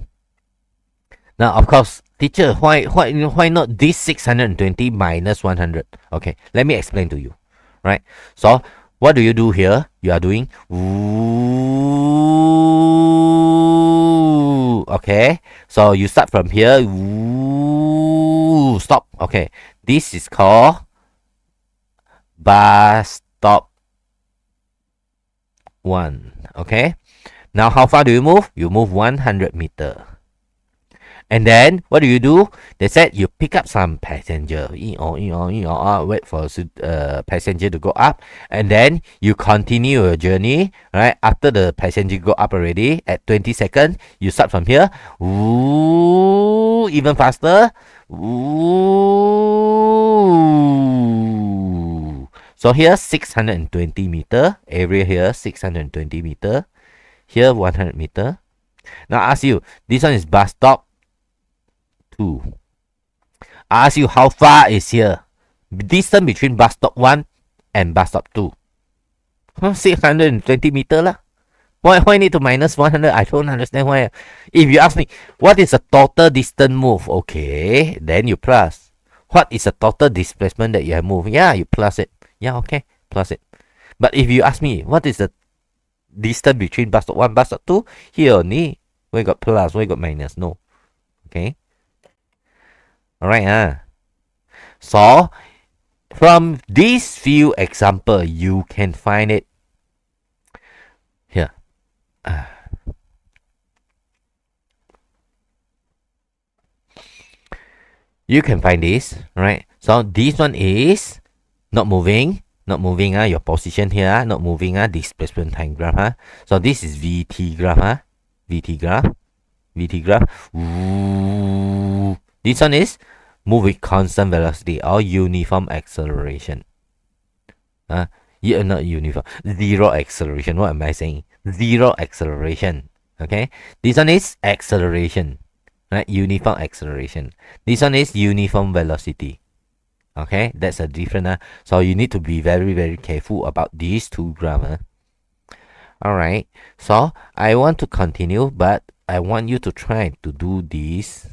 Now of course, teacher, why not this 620 minus 100? Okay, let me explain to you. Right, so what do you do here? You are doing ooh, okay, so you start from here, ooh, stop. Okay, this is called bus stop 1. Okay, now how far do you move? You move 100 meter. And then what do? They said you pick up some passenger. Wait for passenger to go up, and then you continue your journey. Right, after the passenger go up already at 20 seconds, you start from here. Ooh, even faster. Ooh. So here 620 meter area here, 620 meter. Here 100 meter. Now I ask you, this one is bus stop 2. I ask you, how far is here? Distance between bus stop 1 and bus stop 2. 620 meter lah. Why need to minus 100? I don't understand why. If you ask me, what is the total distance move? Okay, then you plus. What is the total displacement that you have moved? Yeah, you plus it. Yeah, okay, plus it. But if you ask me, what is the distance between bus stop 1 and bus stop 2? Here only. We got plus, we got minus. No. Okay. All right. So from these few example, you can find it here. You can find this, right? So this one is not moving, not moving. Your position here, not moving. Displacement time graph. So this is VT graph. VT graph. VT graph. Ooh. This one is move with constant velocity or uniform acceleration. Yeah, not uniform. Zero acceleration. What am I saying? Zero acceleration. Okay. This one is acceleration. Right? Uniform acceleration. This one is uniform velocity. Okay, that's a different. So you need to be very, very careful about these two graphs. All right. So I want to continue, but I want you to try to do this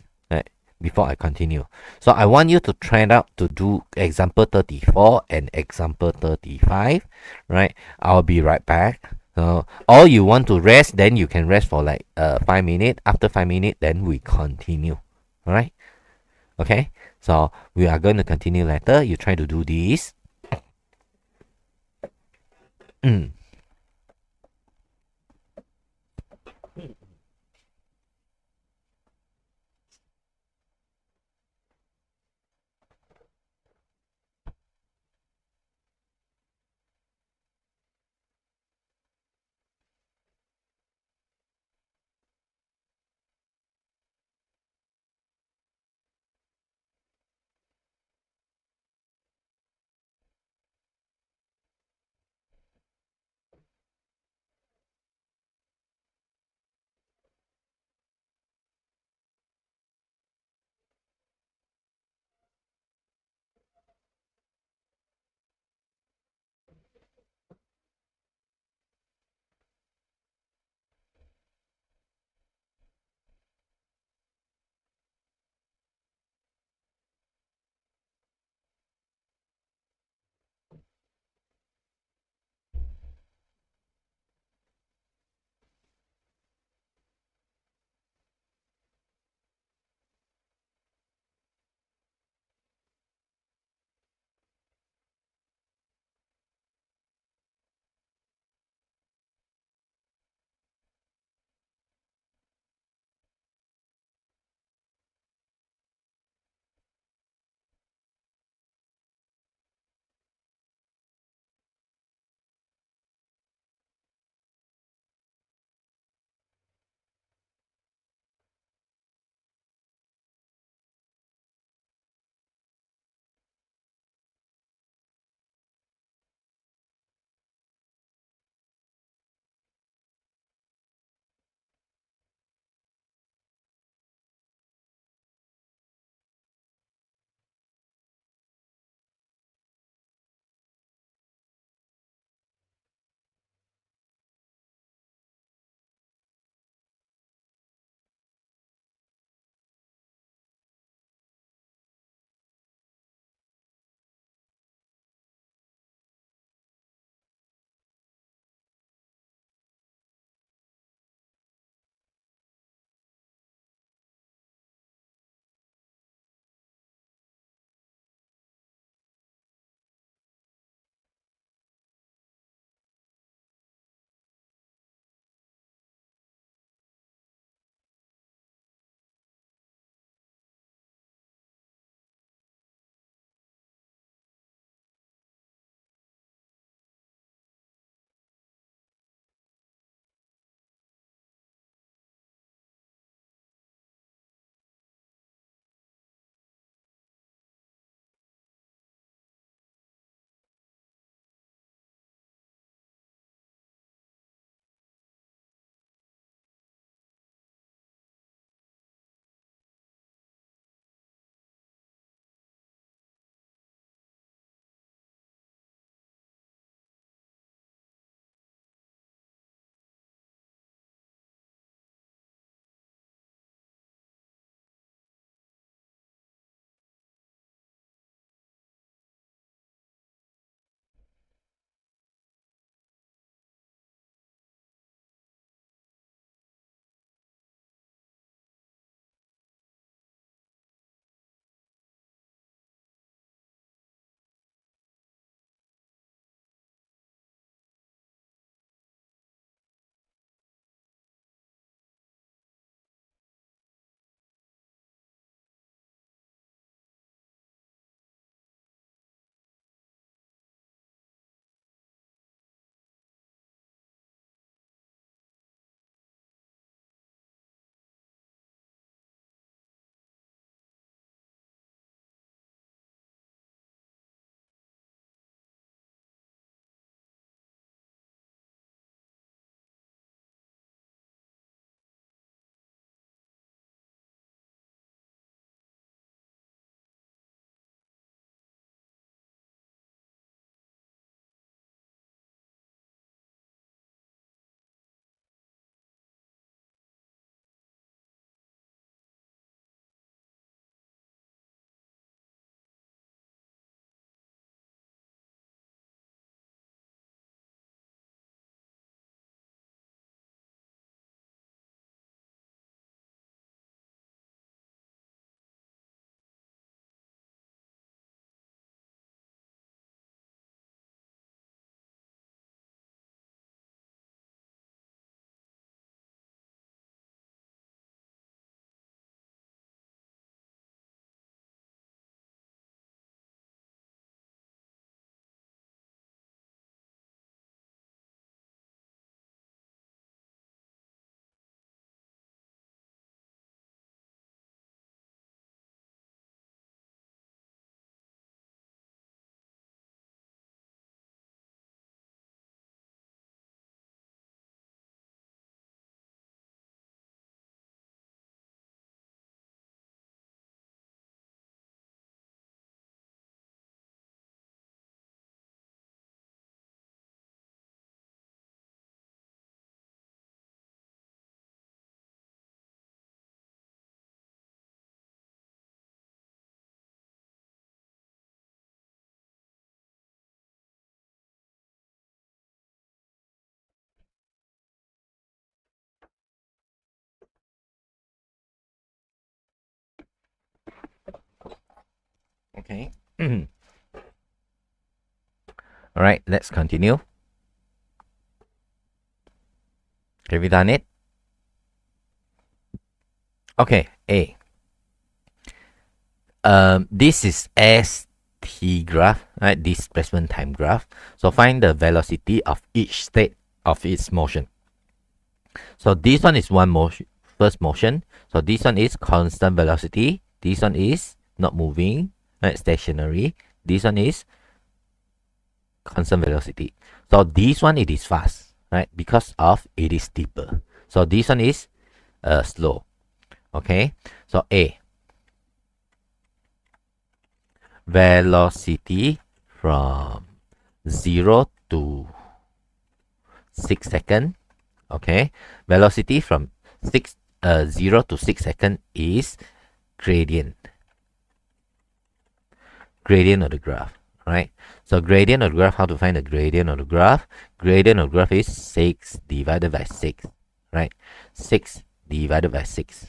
before I continue. So I want you to try out to do example 34 and example 35. Right. I'll be right back. So or you want to rest, then you can rest for like 5 minutes. After 5 minutes, then we continue. All right. Okay. So we are going to continue later. You try to do this. Mm. Okay. All right, let's continue. Have you done it? Okay, A. This is ST graph, right? Displacement time graph. So find the velocity of each state of its motion. So this one is one motion, first motion. So this one is constant velocity. This one is not moving, right? Stationary. This one is constant velocity. So this one it is fast, right? Because of it is steeper. So this one is slow. Okay. So A. Velocity from 0 to 6 seconds. Okay, velocity from 0 to 6 seconds is gradient of the graph, right? So gradient of the graph, how to find the gradient of the graph? Gradient of the graph is 6 divided by 6, right? 6 divided by 6.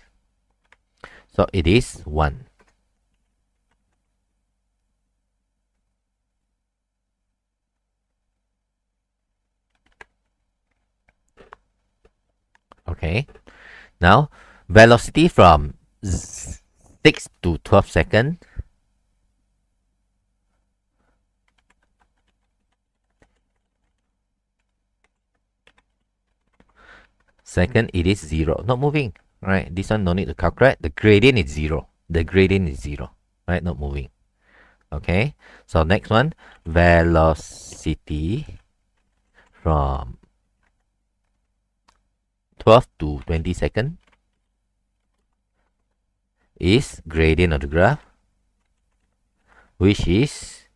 So it is 1. Okay, now velocity from 6 to 12 seconds. Second, it is 0, not moving, right? This one no need to calculate. The gradient is 0. The gradient is 0, right? Not moving. Okay, so next one, velocity from 12 to 20 seconds is gradient of the graph, which is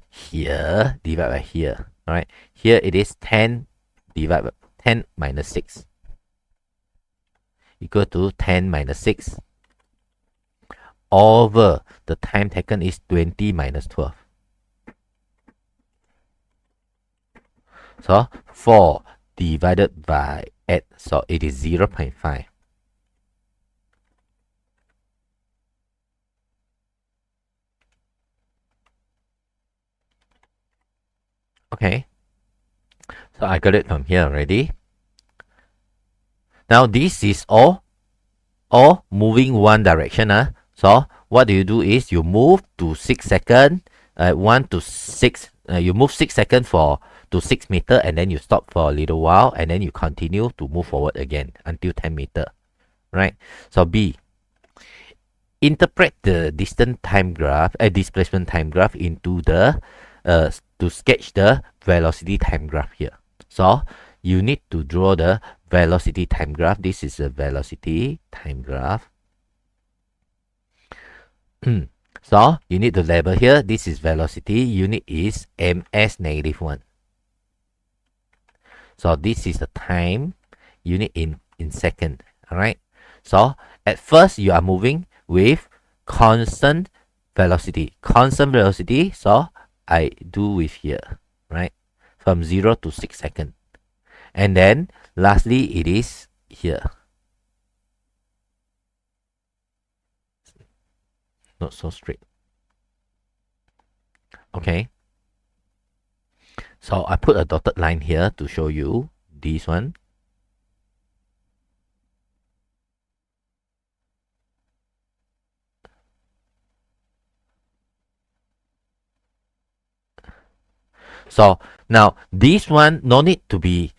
here divided by here. All right, here it is 10 divided by 10 minus 6 equal to 10 minus 6 over the time taken is 20 minus 12. So 4 divided by 8, so it is 0.5. Okay, so I got it from here already. Now this is all moving one direction. So what do? Is you move to 6 seconds, 1 to 6, you move 6 seconds to 6 meter, and then you stop for a little while, and then you continue to move forward again until 10 meter, right? So B, interpret the displacement time graph into the to sketch the velocity time graph here. So you need to draw the velocity time graph. This is a velocity time graph. So you need to label here. This is velocity. Unit is ms-1. So this is the time unit in second. All right. So at first you are moving with constant velocity. So I do with here, right? From 0 to 6 seconds. And then lastly it is here. Not so straight. Okay. So I put a dotted line here to show you this one. So now this one no need to be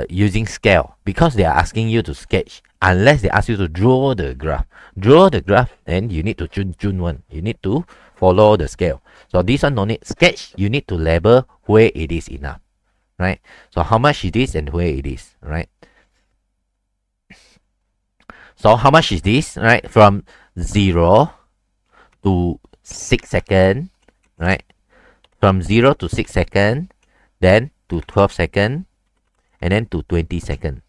using scale because they are asking you to sketch. Unless they ask you to draw the graph. Then you need to choose one. You need to follow the scale. So this one no need sketch. You need to label where it is enough, right? So how much it is and where it is, right? So how much is this, right? From 0 to 6 seconds, right? From 0 to 6 seconds, then to 12 seconds, and then to 20 seconds.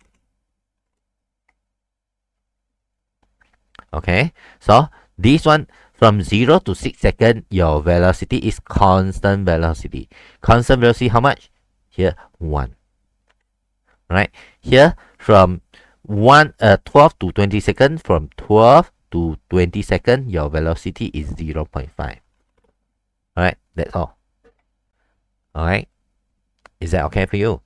Okay, so this one from 0 to 6 seconds, your velocity is constant velocity. Constant velocity, how much? Here, 1. Right? Here, from 12 to 20 seconds, from 12 to 20 seconds, your velocity is 0.5. Alright, that's all. Alright, is that okay for you?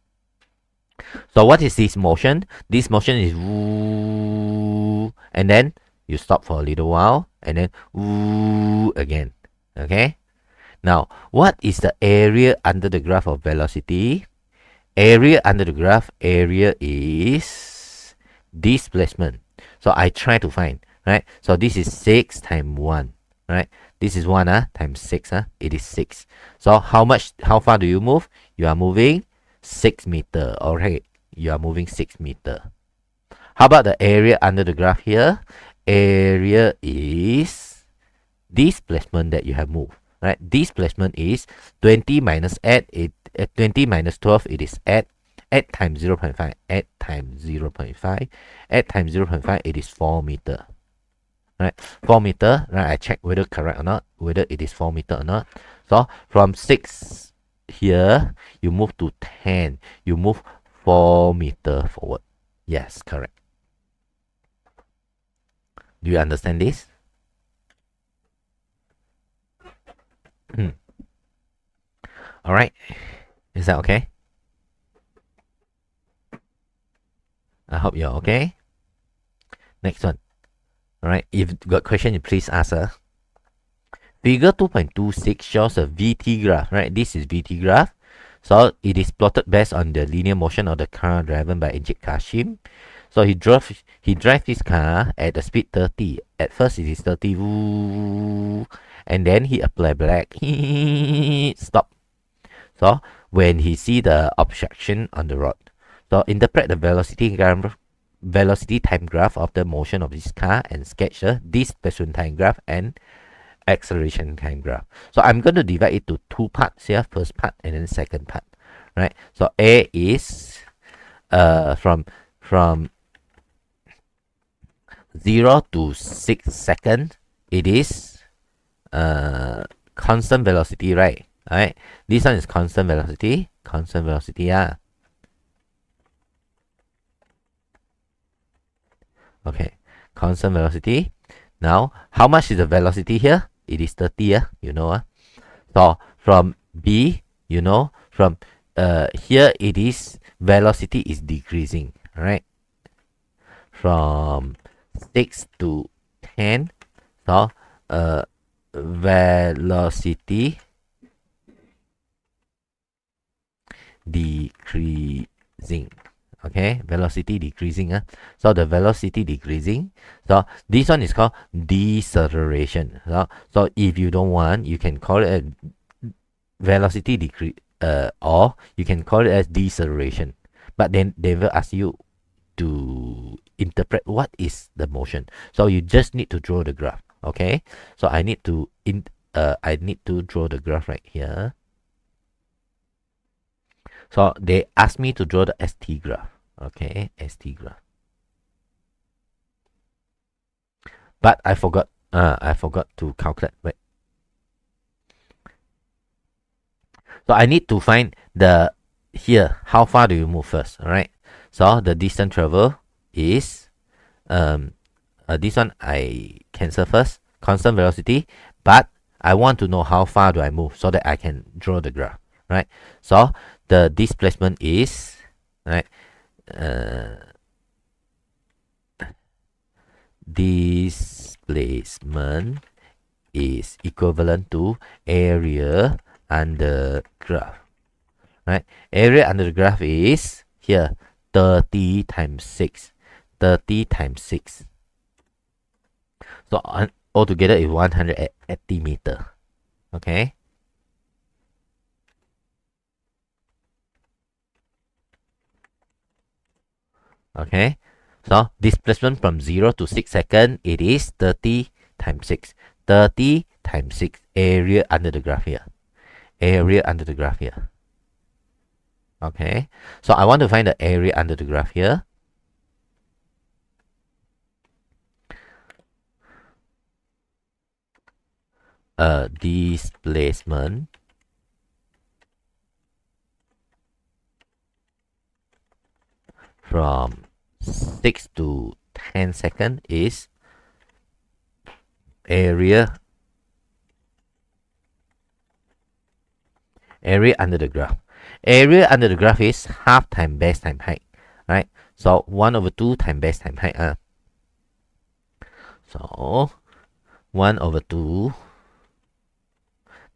So what is this motion? This motion is woo, and then you stop for a little while, and then woo again. Okay? Now, what is the area under the graph of velocity? Area under the graph, area is displacement. So I try to find, right? So this is 6 times 1, right? This is 1 times 6, it is 6. So how far do you move? You are moving 6 meter. Alright, you are moving 6 meter. How about the area under the graph here? Area is displacement that you have moved, right? Displacement is 20 minus 8, 20 minus 12, it is 8. 8 times 0.5, 8 times 0.5, 8 times 0.5, it is 4 meter. Right, 4 meter, right? I check whether correct or not, whether it is 4 meter or not. So from 6 here, you move to 10, you move 4 meter forward. Yes, correct. Do you understand this? All right, is that okay? I hope you're okay. Next one. All right, if you got question, you please ask her. Figure 2.26 shows a VT graph, right? This is VT graph. So it is plotted based on the linear motion of the car driven by Ajit Kashim. So he drive his car at a speed 30. At first it is 30, woo, and then he apply brake. Stop. So when he see the obstruction on the road, so interpret the velocity time graph of the motion of this car and sketch the displacement time graph and acceleration time graph. So I'm going to divide it to 2 parts here, first part and then second part, right? So A is from 0 to 6 seconds, it is constant velocity, right? Alright, this one is constant velocity, yeah. Okay, constant velocity. Now, how much is the velocity here? It is 30, you know. So from B, you know, from here it is velocity is decreasing, right? From 6 to 10, so velocity decreasing. Okay, velocity decreasing. So the velocity decreasing. So this one is called deceleration. So if you don't want, you can call it a velocity decrease, or you can call it as deceleration. But then they will ask you to interpret what is the motion. So you just need to draw the graph. Okay, so I need to draw the graph right here. So they asked me to draw the ST graph. Okay, ST graph. But I forgot to calculate. Wait. So I need to find the here. How far do you move first? Alright. So the distance travel is this one I cancel first. Constant velocity, but I want to know how far do I move so that I can draw the graph. Right. So the displacement is right. Displacement is equivalent to area under graph. Right. Area under the graph is here 30 times 6. 30 times 6. So altogether is 180 meter. Okay. Okay, so displacement from 0 to 6 seconds, it is 30 times 6. 30 times 6, area under the graph here. Area under the graph here. Okay, so I want to find the area under the graph here. Displacement from 6 to 10 seconds is area under the graph. Area under the graph is half time base time height, right? So 1 over 2 time base time height. So 1 over 2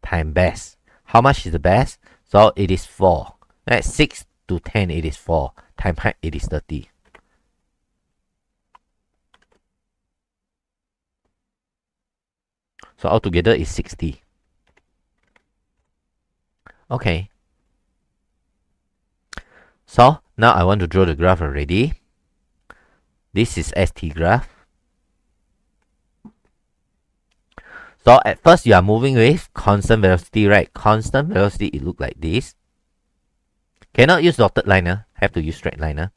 time base. How much is the base? So it is 4. Right? 6 to 10 it is 4. Time height it is 30. So altogether is 60. Okay. So now I want to draw the graph already. This is ST graph. So at first you are moving with constant velocity, right? Constant velocity, it look like this. Cannot use dotted line, have to use straight line.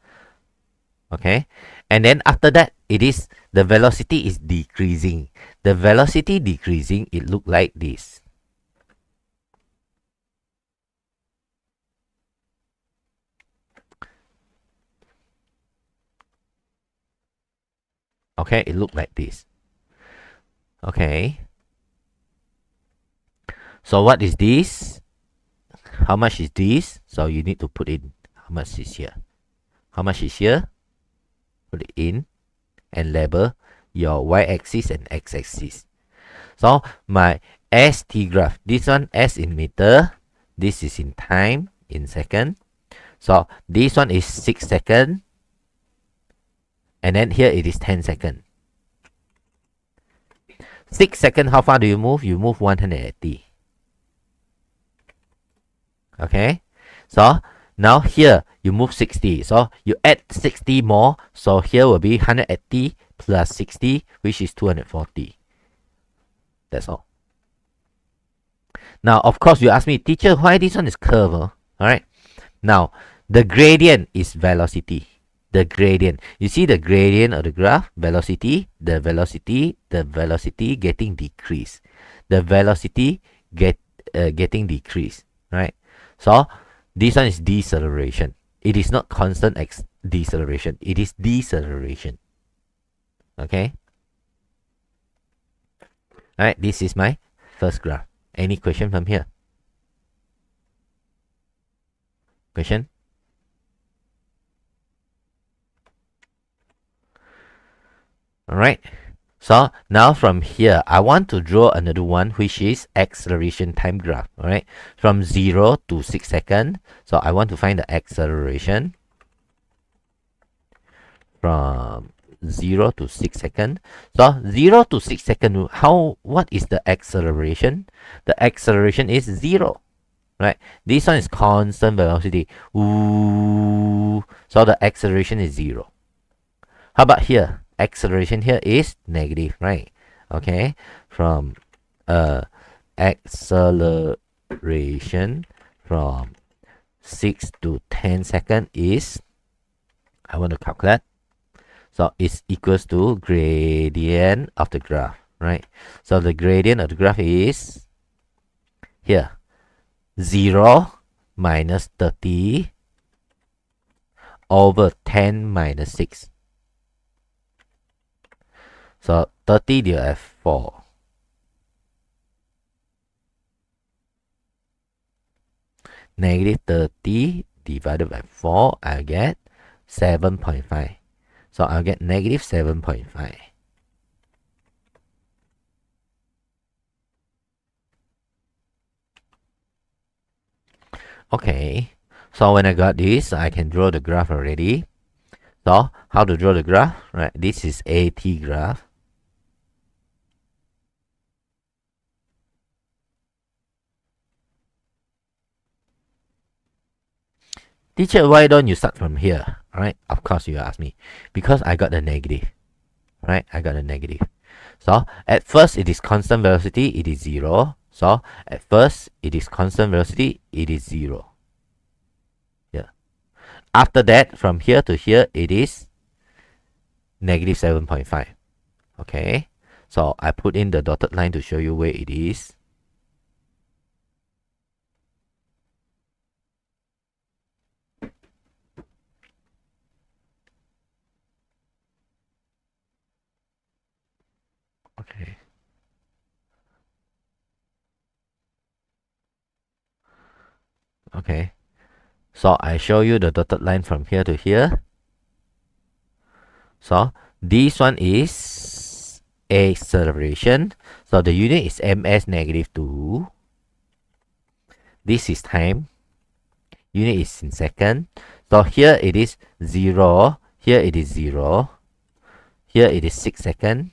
Okay. And then after that, it is the velocity is decreasing. The velocity decreasing, it look like this. Okay, it look like this. Okay. So what is this? How much is this? So you need to put in how much is here. How much is here? Put it in and label your y-axis and x-axis. So my ST graph, this one S in meter, this is in time, in second. So this one is 6 seconds. And then here it is 10 seconds. 6 seconds, how far do you move? You move 180. Okay. So now here you move 60. So you add 60 more. So here will be 180 plus 60, which is 240. That's all. Now, of course, you ask me, teacher, why this one is curve? Alright. Now, the gradient is velocity. The gradient. You see the gradient of the graph? Velocity, the velocity getting decreased. The velocity getting decreased. Right? So, this one is deceleration. It is not constant deceleration. It is deceleration. Okay? Alright, this is my first graph. Any question from here? Question? Alright. So now from here, I want to draw another one, which is acceleration time graph. Alright. From 0 to 6 seconds. So I want to find the acceleration from 0 to 6 seconds. So 0 to 6 seconds, what is the acceleration? The acceleration is 0. Right? This one is constant velocity. Ooh. So the acceleration is 0. How about here? Acceleration here is negative, right? Okay. From acceleration from 6 to 10 seconds is, I want to calculate. So it's equals to gradient of the graph, right? So the gradient of the graph is here. 0 minus 30 over 10 minus 6. So 30 divided by 4. Negative 30 divided by 4, I'll get 7.5. So I'll get negative 7.5. Okay, so when I got this, I can draw the graph already. So how to draw the graph? Right, this is AT graph. Teacher, why don't you start from here? Alright, of course you ask me. Because I got the negative. Right, I got a negative. So at first it is constant velocity, it is 0. So at first it is constant velocity, it is 0. Yeah. After that, from here to here, it is negative 7.5. Okay. So I put in the dotted line to show you where it is. Okay. Okay. So I show you the dotted line from here to here. So this one is acceleration. So the unit is ms negative 2. This is time. Unit is in second. So here it is 0. Here it is 0. Here it is 6 seconds.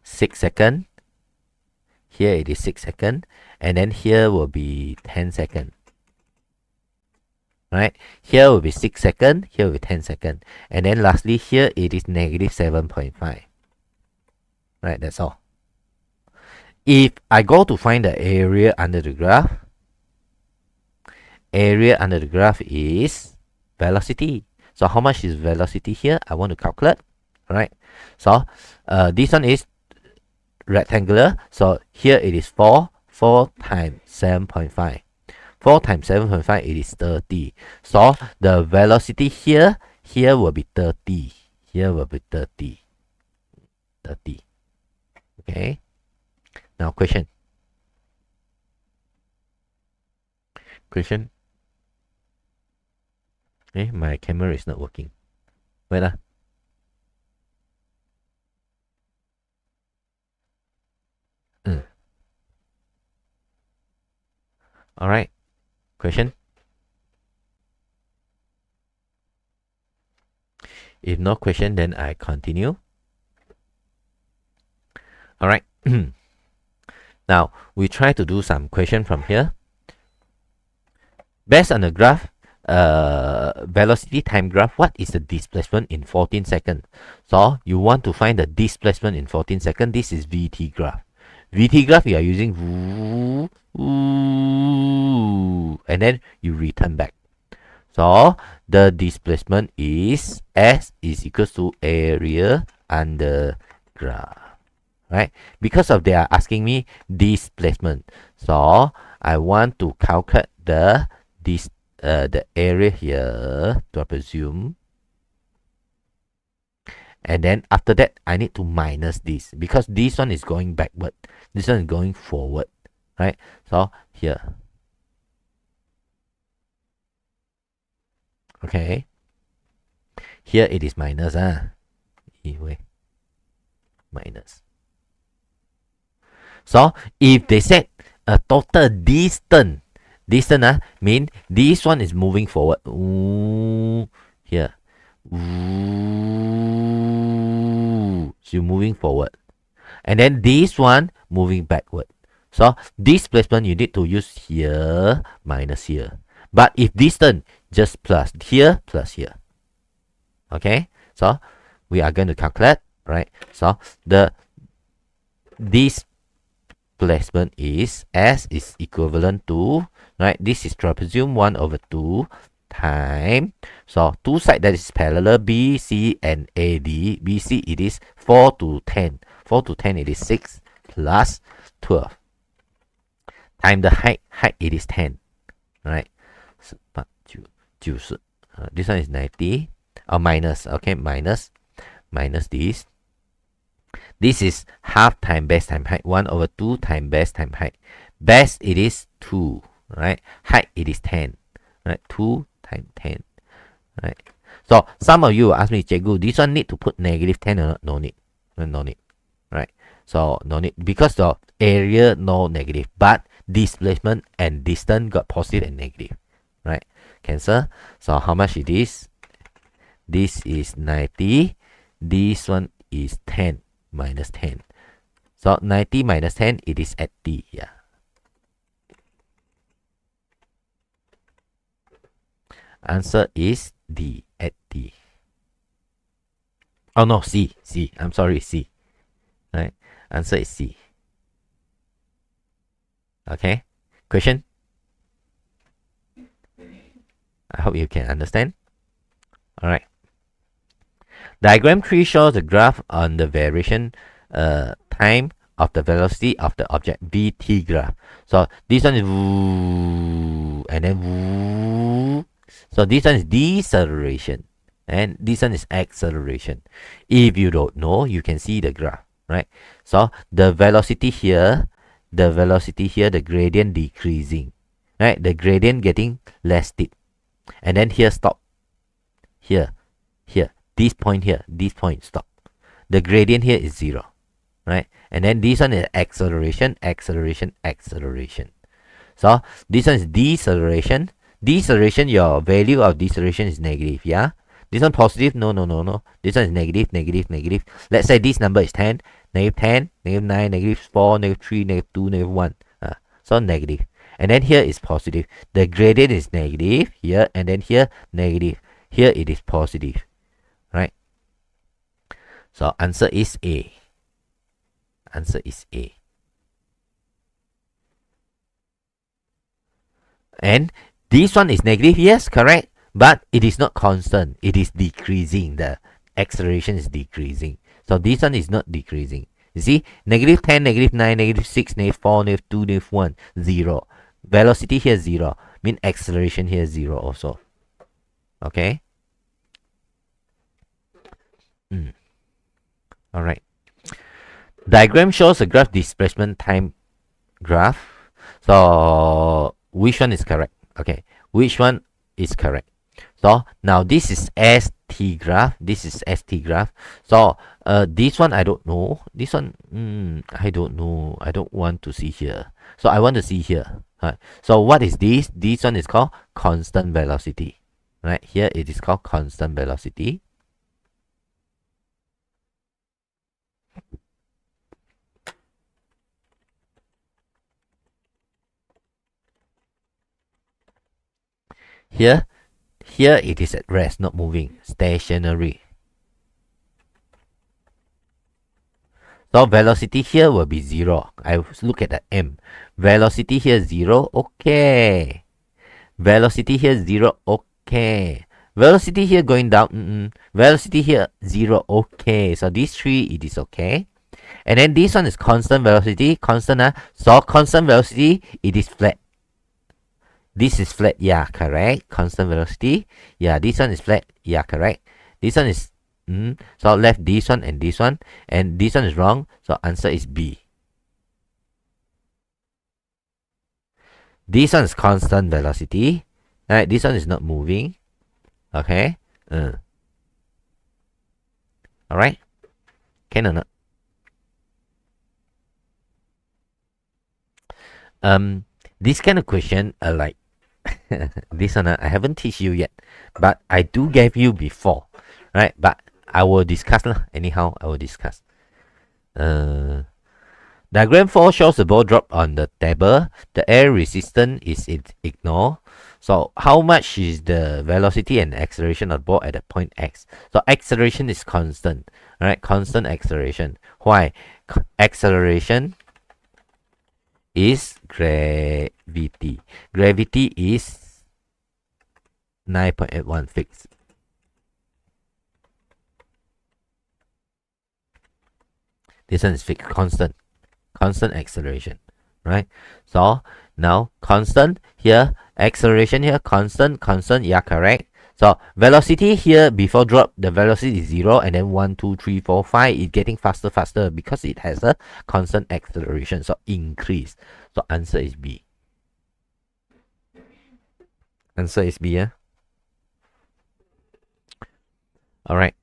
6 seconds. Here it is 6 seconds. And then here will be 10 seconds. Right? Here will be 6 seconds. Here will be 10 seconds. And then lastly, here it is negative 7.5. Right? That's all. If I go to find the area under the graph, area under the graph is velocity. So how much is velocity here? I want to calculate. Right? So this one is rectangular. So here it is 4. 4 times 7.5. 4 times 7.5, it is 30. So the velocity here will be 30. Here will be 30. 30. Okay. Now question. Question. Okay, my camera is not working. Wait. Alright. Question. If no question, then I continue. Alright. Now, we try to do some question from here. Based on the graph, velocity time graph, what is the displacement in 14 seconds? So, you want to find the displacement in 14 seconds. This is VT graph. VT graph, you are using and then you return back. So, the displacement is S is equals to area under graph. Right? Because of they are asking me displacement. So, I want to calculate the area here, to presume. And then after that, I need to minus this because this one is going backward. This one is going forward. Right? So, here. Okay. Here it is minus. Minus. So, if they said a total distance, mean this one is moving forward. Here. So, moving forward. And then this one moving backward. So, displacement you need to use here minus here. But if distance, just plus here plus here. Okay? So, we are going to calculate, right? So, the displacement is S is equivalent to, right? This is trapezium 1 over 2 time. So, two sides that is parallel, BC and AD. BC it is 4 to 10. 4 to 10 it is 6 plus 12. Time the height it is 10. Right? So, this one is 90. Minus. Okay, minus this. This is half time base time height. 1 over 2 time base time height. Base it is 2. Right? Height it is 10. Right? 2 times 10. Right? So some of you ask me, Cikgu, this one need to put negative 10 or not? No need. No need. Right? So no need. Because the area no negative. But displacement and distance got positive and negative. Right? Cancel. So how much it is? This is 90. This one is 10 minus 10. So 90 minus 10, it is at D. Yeah. Answer is D, at D. Oh no, C. I'm sorry, C. Right? Answer is C. Okay. Question? I hope you can understand. Alright. Diagram 3 shows the graph on the variation time of the velocity of the object, VT graph. So this one is and then so this one is deceleration and this one is acceleration. If you don't know, you can see the graph. right? So the velocity here, the gradient decreasing, right? The gradient getting less steep, and then here stop, here, this point here, this point stop. The gradient here is 0, right? And then this one is acceleration, acceleration, acceleration. So this one is deceleration. Deceleration, your value of deceleration is negative, yeah? This one positive, no. This one is negative, negative, negative. Let's say this number is 10, negative 10, negative 9, negative 4, negative 3, negative 2, negative 1. So negative. And then here is positive. The gradient is negative here, and then here negative. Here it is positive, right? So answer is A. Answer is A. And this one is negative, yes, correct. But it is not constant. It is decreasing. The acceleration is decreasing. So this one is not decreasing. You see, negative 10, negative 9, negative 6, negative 4, negative 2, negative 1, 0. Velocity here 0. Mean acceleration here 0 also. Okay. Alright. Diagram shows a graph displacement time graph. So which one is correct? Okay. Which one is correct? So now this is ST graph. This is ST graph. So this one I don't know. This one I don't know. I don't want to see here. So I want to see here. Right. So what is this? This one is called constant velocity. Right here it is called constant velocity. Here it is at rest, not moving, stationary. So velocity here will be 0. I look at the M. Velocity here 0, okay. Velocity here 0, okay. Velocity here going down, velocity here 0, okay. So these three, it is okay. And then this one is constant velocity, constant. So constant velocity, it is flat. This is flat, yeah, correct. Constant velocity, yeah, this one is flat, yeah, correct. This one is, so left this one, and this one is wrong. So answer is B. This one is constant velocity, right? This one is not moving, okay. All right, can or not? This kind of question, like this one, I haven't teach you yet, but I do gave you before, right? But I will discuss lah. Anyhow, I will discuss. Diagram 4 shows the ball drop on the table. The air resistance is ignored. So how much is the velocity and acceleration of the ball at the point X? So acceleration is constant, right? Constant acceleration. Why? Acceleration is gravity. Gravity is 9.81 fixed. This one is fixed, constant acceleration, right? So now constant here, acceleration here, constant, yeah, correct. So velocity here before drop, the velocity is 0, and then 1, 2, 3, 4, 5, it's getting faster because it has a constant acceleration. So increase. So answer is B. Answer is B, yeah? Alright.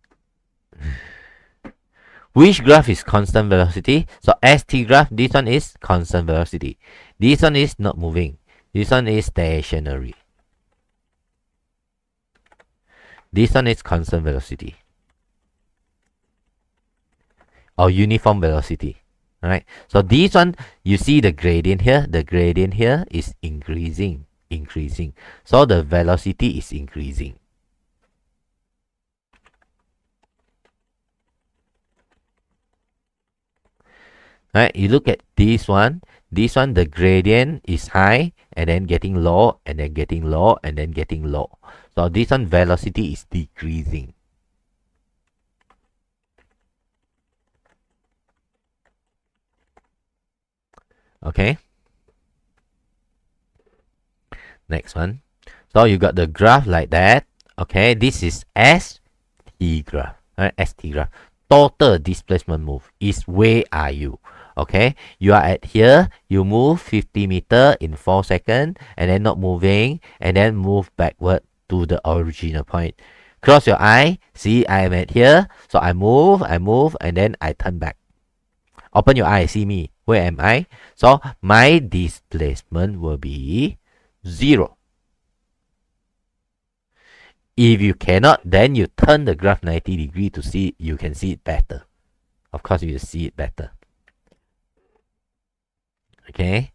Which graph is constant velocity? So ST graph, this one is constant velocity. This one is not moving. This one is stationary. This one is constant velocity. Or uniform velocity. Alright. So this one, you see the gradient here. The gradient here is increasing. So the velocity is increasing. Right, you look at this one. This one, the gradient is high, and then getting low, and then getting low, and then getting low. So this one, velocity is decreasing. Okay. Next one. So you got the graph like that. Okay, this is ST graph. ST graph. total displacement move is where are you? Okay, you are at here, you move 50 meter in 4 seconds and then not moving and then move backward to the original point. Cross your eye, see I am at here, so I move, and then I turn back. Open your eye, see me, where am I? So my displacement will be 0. If you cannot, then you turn the graph 90 degrees to see, you can see it better. Of course, you see it better. Okay.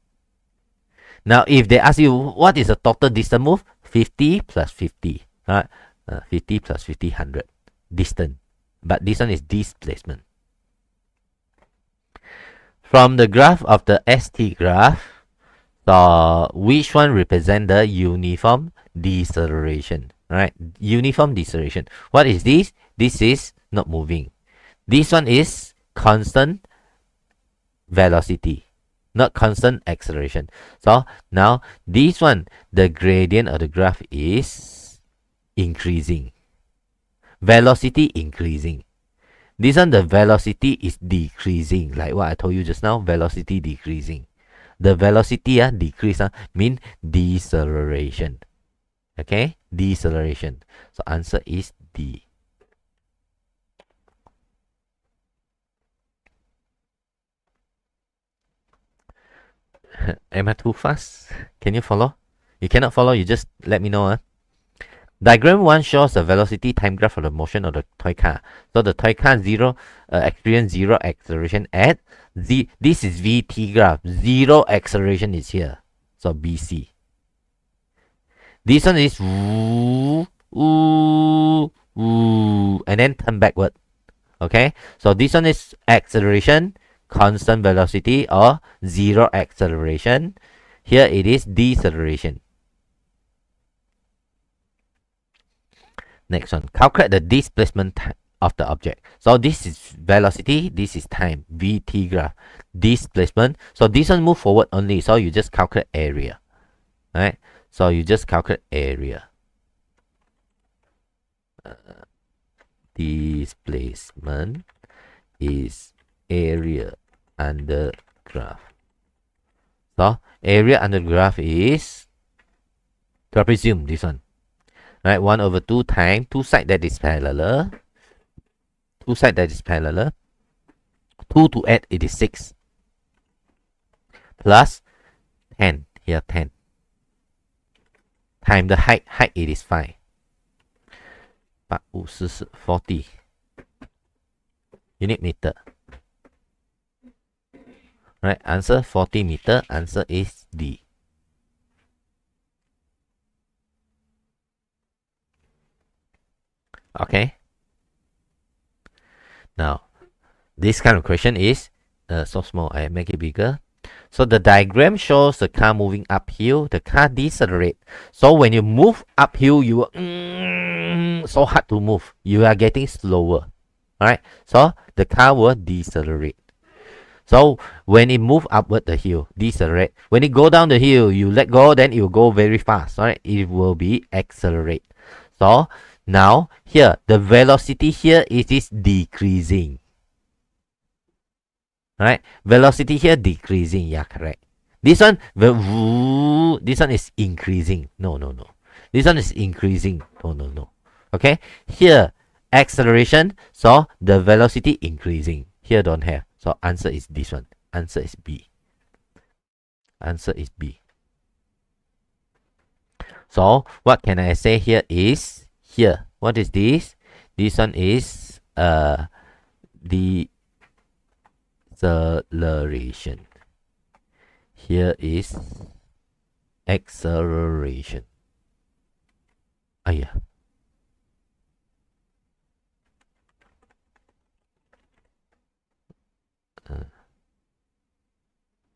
Now, if they ask you, what is the total distance move? 50 plus 50. Right? 50 plus 50, 100. Distance. But this one is displacement. From the graph of the ST graph, so which one represent the uniform deceleration? Right? Uniform deceleration. What is this? This is not moving. This one is constant velocity, not constant acceleration. So now this one, the gradient of the graph is increasing. Velocity increasing. This one, the velocity is decreasing. Like what I told you just now, velocity decreasing. The velocity decrease mean deceleration. Okay, deceleration. So answer is D. Am I too fast? Can you follow? You cannot follow, you just let me know. Diagram 1 shows the velocity time graph of the motion of the toy car. So the toy car experience 0 acceleration at Z. This is VT graph. 0 acceleration is here. So BC. This one is woo, woo, woo, and then turn backward. Okay, so this one is acceleration, constant velocity, or 0 acceleration. Here it is deceleration. Next one, calculate the displacement of the object. So this is velocity, this is time, VT graph, displacement. So this one move forward only, so you just calculate area. Right? So you just calculate area. Displacement is area under graph. So area under graph is trapezium, this one. Right, 1 over 2 times 2 side that is parallel. 2 side that is parallel. 2 to add, it is 6. Plus 10, here 10. Time the height, it is 5. 8, 5, 40 unit meter. Right, answer 40 meter. Answer is D. Okay. Now, this kind of question is so small. I make it bigger. So the diagram shows the car moving uphill. The car decelerate. So when you move uphill, you so hard to move. You are getting slower. Alright. So the car will decelerate. So when it move upward the hill, decelerate. When it go down the hill, you let go, then it will go very fast. Alright. It will be accelerate. So now here the velocity here is decreasing. Right, velocity here decreasing. Yeah, correct. This one is increasing. No. This one is increasing. No. Okay, here acceleration. So the velocity increasing. Here don't have. So answer is this one. Answer is B. Answer is B. So what can I say here is here. What is this? This one is the acceleration. Here is acceleration. Yeah.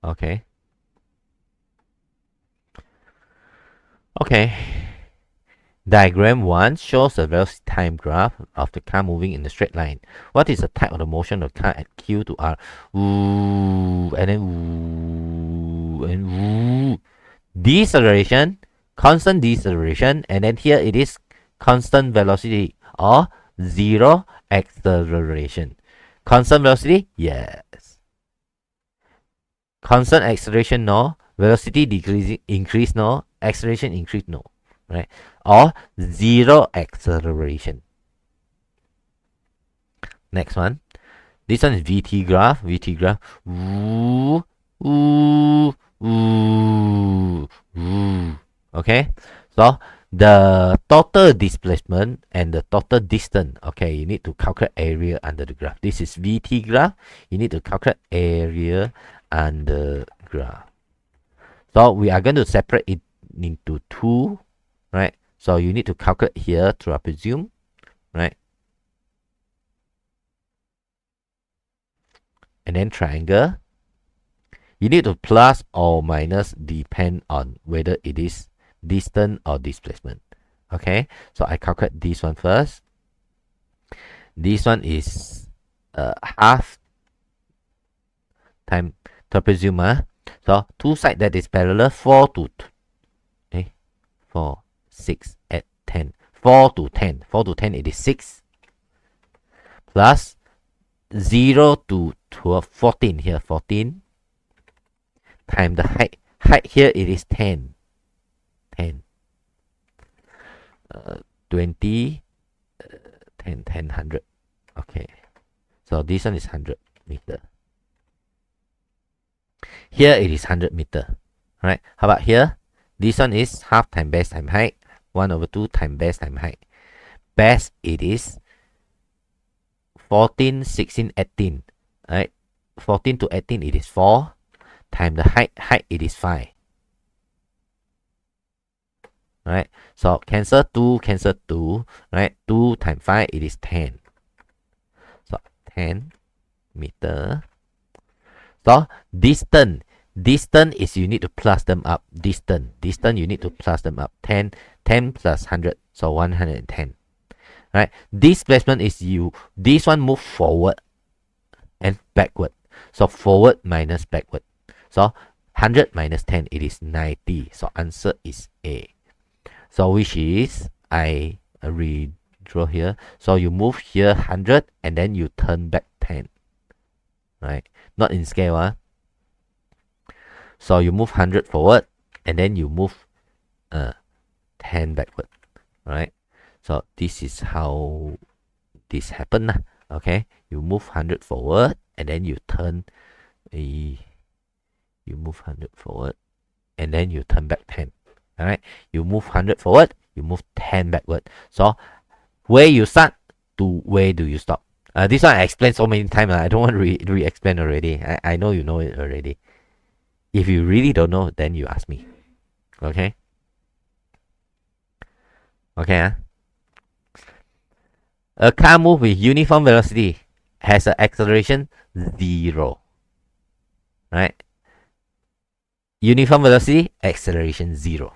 Okay. Okay. Diagram 1 shows the velocity time graph of the car moving in a straight line. What is the type of the motion of the car at Q to R? Ooh, and then ooh, and ooh. Deceleration, constant deceleration, and then here it is constant velocity or 0 acceleration. Constant velocity? Yes. Constant acceleration? No. Velocity decreasing, increase? No. Acceleration increase? No. Right? Or zero acceleration. Next one. This one is VT graph. VT graph. Ooh, ooh, ooh, ooh. Okay. So the total displacement and the total distance. Okay, you need to calculate area under the graph. This is VT graph. You need to calculate area under graph. So we are going to separate it into two, right? So you need to calculate here trapezium, right? And then triangle. You need to plus or minus depend on whether it is distance or displacement. Okay, so I calculate this one first. This one is half time trapezium. So two sides that is parallel, 4 to 4, 6, 8, 10. 4 to 10. 4 to 10 it is 6. Plus 0 to 12, 14 here, 14. Times the height. Height here it is 10. 10. 20. 10, 10, 100. Okay. So this one is 100 meter. Here it is 100 meter. Alright. How about here? This one is half time base time height. 1/2 time base time height. Base it is 14, 16, 18. Alright. 14 to 18 it is 4. Times the height. Height it is 5. Right. So cancel 2, cancel 2. Right. 2 times 5 it is 10. So 10 meter. So distance. Distance is you need to plus them up. Distance you need to plus them up. 10 plus 100. So 110. Right. Displacement is you. This one move forward and backward. So forward minus backward. So 100 minus 10 it is 90. So answer is A. So which is I redraw here. So you move here 100 and then you turn back 10. Right? Not in scale. So you move 100 forward and then you move 10 backward. Right? So this is how this happened. Okay? You move 100 forward and then you turn you move 100 forward and then you turn back 10. Alright, you move 100 forward, you move 10 backward. So where you start to where do you stop? This one I explained so many times. I don't want to re-explain already. I know you know it already. If you really don't know, then you ask me. Okay? Okay. A car moves with uniform velocity has an acceleration 0. Right? Uniform velocity, acceleration 0.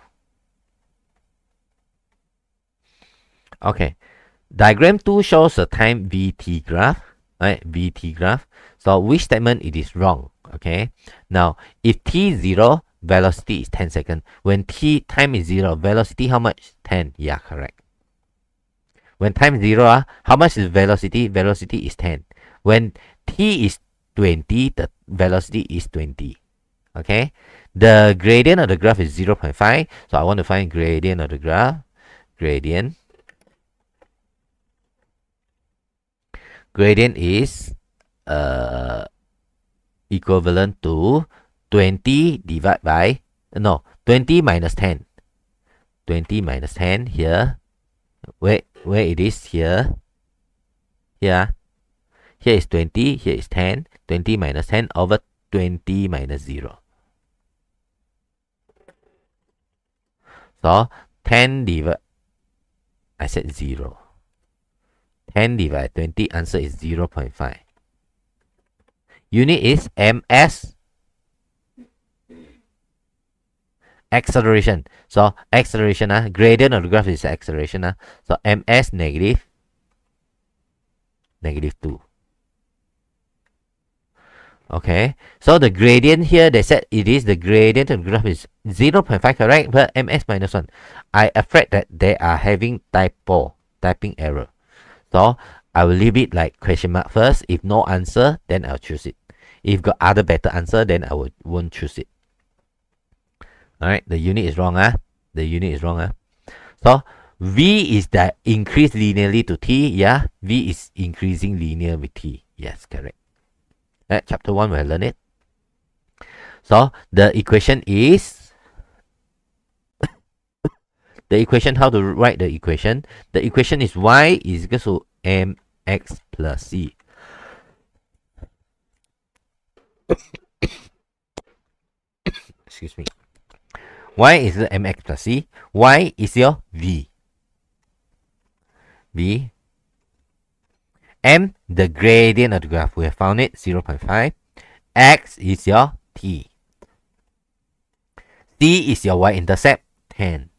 Okay. Diagram 2 shows a time VT graph. Right? VT graph. So which statement it is wrong? Okay. Now, if t is 0, velocity is 10 seconds. When time is 0, velocity how much? 10. Yeah, correct. When time is 0, how much is velocity? Velocity is 10. When t is 20, the velocity is 20. Okay. The gradient of the graph is 0.5. So I want to find gradient of the graph. Gradient is equivalent to 20 divided by 20 minus 10. 20 minus 10 here. Where it is here. Here is 20, here is 10. 20 minus 10 over 20 minus 0. So 10 divided, I said 0. 10 divided 20, answer is 0.5. Unit is ms. Acceleration. So acceleration, gradient of the graph is acceleration. So ms negative 2. Okay, so the gradient here, they said it is the gradient of the graph is 0.5, correct? But ms minus 1. I afraid that they are having typing error. So I will leave it like question mark first. If no answer, then I'll choose it. If got other better answer, then I won't choose it. Alright, the unit is wrong. The unit is wrong. So V is the increase linearly to T. Yeah, V is increasing linear with T. Yes, correct. Chapter 1, we'll learn it. So the equation is the equation, how to write the equation? The equation is y is equal to mx plus c. Excuse me. Y is the mx plus c. Y is your v. V. M, the gradient of the graph. We have found it, 0.5. X is your t. C is your y-intercept, 10.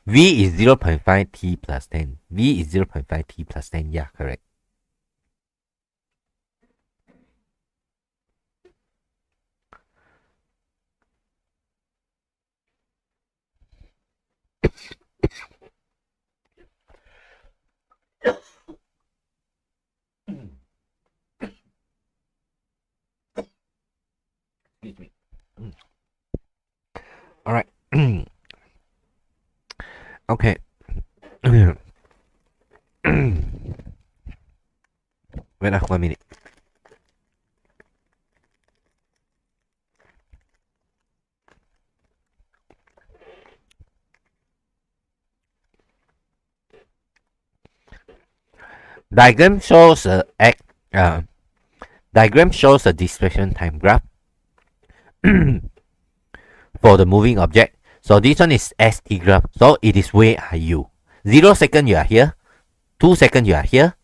V is 0.5 t plus 10. V is 0.5 t plus 10. Yeah, correct. Excuse me. All right. Okay. Wait 1 minute. Diagram shows a displacement time graph for the moving object. So this one is ST graph. So it is where are you? 0 second you are here, 2 second you are here,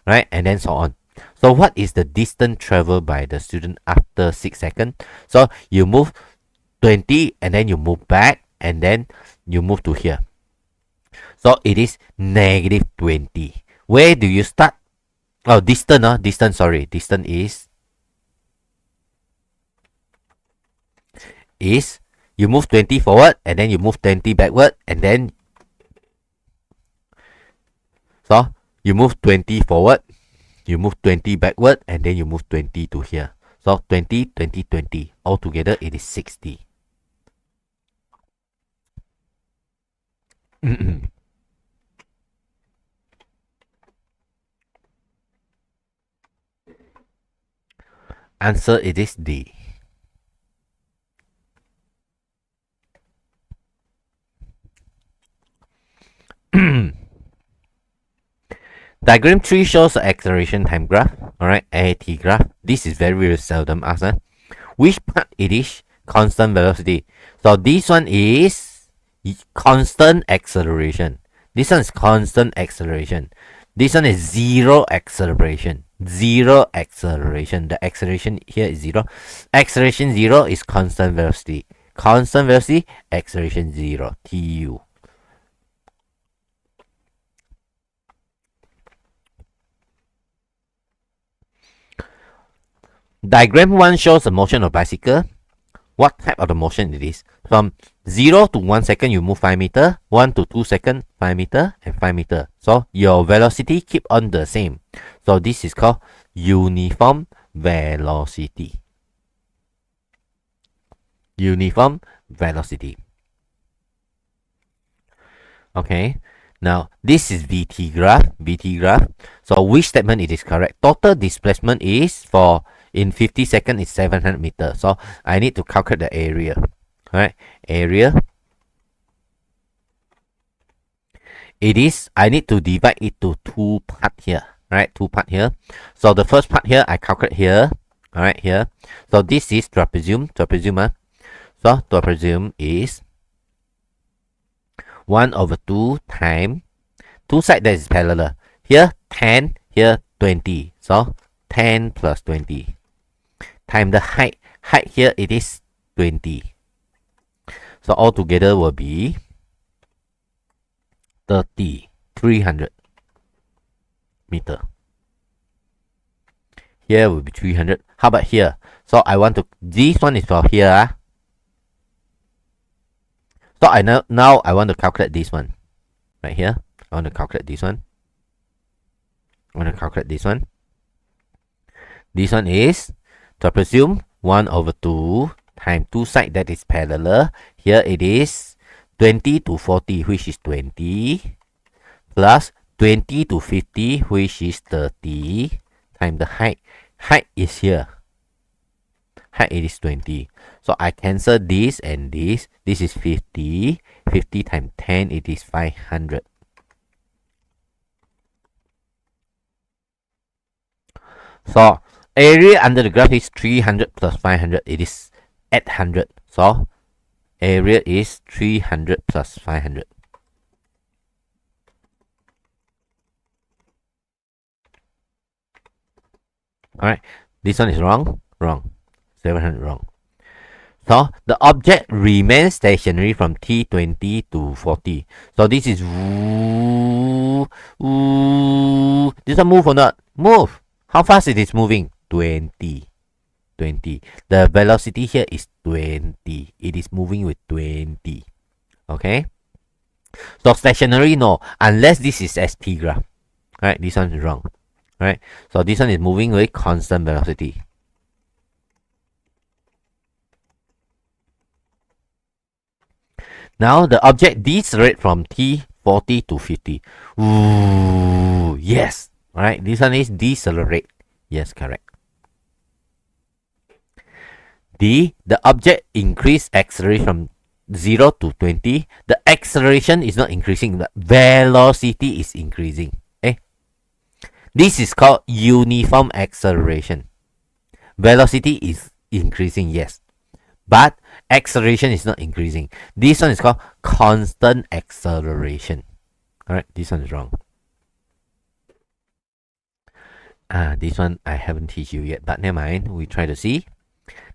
right? And then so on. So what is the distance traveled by the student after 6 seconds? So you move 20 and then you move back and then you move to here. So it is negative 20. Where do you start? Oh, distance, sorry. Distance is you move 20 forward and then you move 20 backward and then so you move 20 forward, you move 20 backward and then you move 20 to here. So 20, 20, 20. Altogether it is 60. Answer, it is D. Diagram 3 shows the acceleration time graph. Alright, AT graph. This is very, very seldom asked. Which part it is constant velocity? So this one is constant acceleration. This one is constant acceleration. This one is zero acceleration. Zero acceleration. The acceleration here is 0. Acceleration 0 is constant velocity. Constant velocity, acceleration 0. TU. Diagram 1 shows the motion of bicycle. What type of the motion it is? From 0 to 1 second, you move 5 meter. 1 to 2 second, 5 meter and 5 meter. So your velocity keep on the same. So this is called uniform velocity. Uniform velocity. Okay. Now this is VT graph. VT graph. So which statement it is correct? Total displacement is for in 50 seconds is 700 meters. So I need to calculate the area. Alright, area. It is, I need to divide it to 2 parts here. Right, 2 parts here. So the first part here, I calculate here. Alright, here. So this is trapezium. So trapezium is 1 over 2 times 2 sides that is parallel. Here 10, here 20. So 10 plus 20. Times the height. Height here it is 20. So altogether will be 300 meter. Here will be 300. How about here? So I want to, this one is for here. So I know now I want to calculate this one. Right here. I want to calculate this one. I'm going to calculate this one. This one is, to presume, 1 over 2 times 2 sides that is parallel. Here it is 20 to 40, which is 20, plus 20 to 50, which is 30, times the height. Height is here. Height it is 20. So I cancel this and this. This is 50. 50 times 10, it is 500. So area under the graph is 300 plus 500. It is 800. So area is 300 plus 500. Alright, this one is wrong. Wrong. 700 wrong. So the object remains stationary from T20 to 40. So this is this one move or not? Move. How fast it is moving? 20. 20. The velocity here is 20. It is moving with 20. Okay. So stationary, no, unless this is ST graph. Right, this one is wrong. Right. So this one is moving with constant velocity. Now the object decelerate from T40 to 50. Ooh, yes. Alright, this one is decelerate. Yes, correct. D, the object increase acceleration from 0 to 20. The acceleration is not increasing, the velocity is increasing. This is called uniform acceleration. Velocity is increasing, yes, but acceleration is not increasing. This one is called constant acceleration. Alright, this one is wrong. This one I haven't teach you yet, but never mind. We try to see.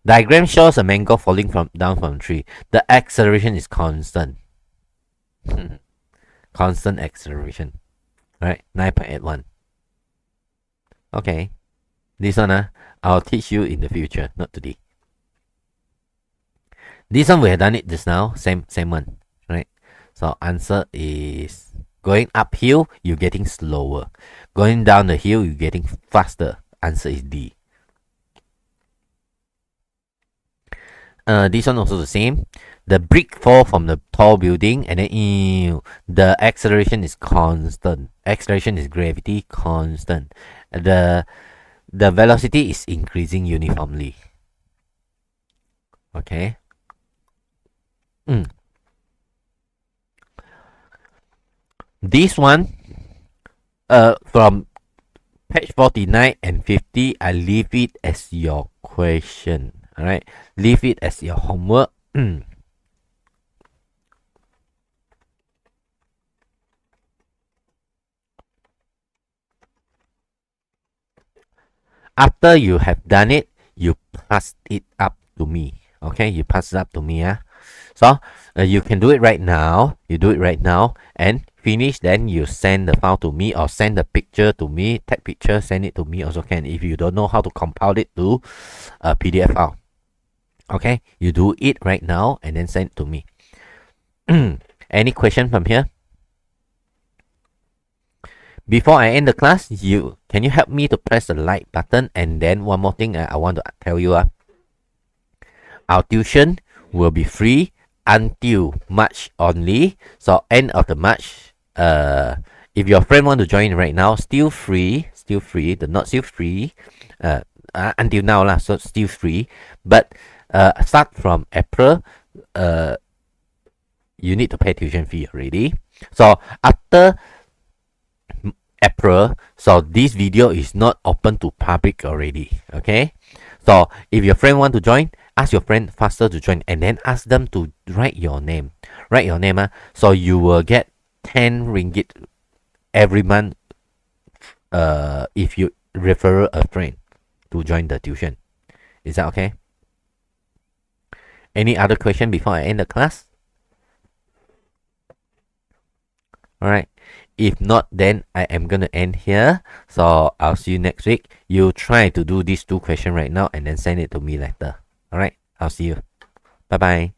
Diagram shows a mango falling down from a tree. The acceleration is constant. Constant acceleration. Alright, 9.81. Okay. This one, I'll teach you in the future, not today. This one we have done it just now, same one, right? So answer is going uphill, you're getting slower. Going down the hill, you're getting faster. Answer is D. This one also the same. The brick fall from the tall building, and then the acceleration is constant. Acceleration is gravity constant. The velocity is increasing uniformly. Okay. This one, from page 49 and 50, I leave it as your question. Alright, leave it as your homework. After you have done it, you pass it up to me. Okay, you pass it up to me. So you can do it right now. You do it right now and finish. Then you send the file to me or send the picture to me. Take picture, send it to me also can. If you don't know how to compile it to a PDF file. Okay, you do it right now and then send it to me. Any question from here? Before I end the class, can you help me to press the like button? And then one more thing I want to tell you. Our tuition will be free until March only. So end of the March. If your friend want to join right now, still free. The not still free. Until now lah, so still free. But start from April, you need to pay tuition fee already. So after April, so this video is not open to public already. Okay, so if your friend want to join, ask your friend faster to join, and then ask them to write your name. So you will get 10 ringgit every month if you refer a friend to join the tuition. Is that okay? Any other question before I end the class? Alright. If not, then I am going to end here. So I'll see you next week. You try to do these 2 questions right now and then send it to me later. Alright, I'll see you. Bye-bye.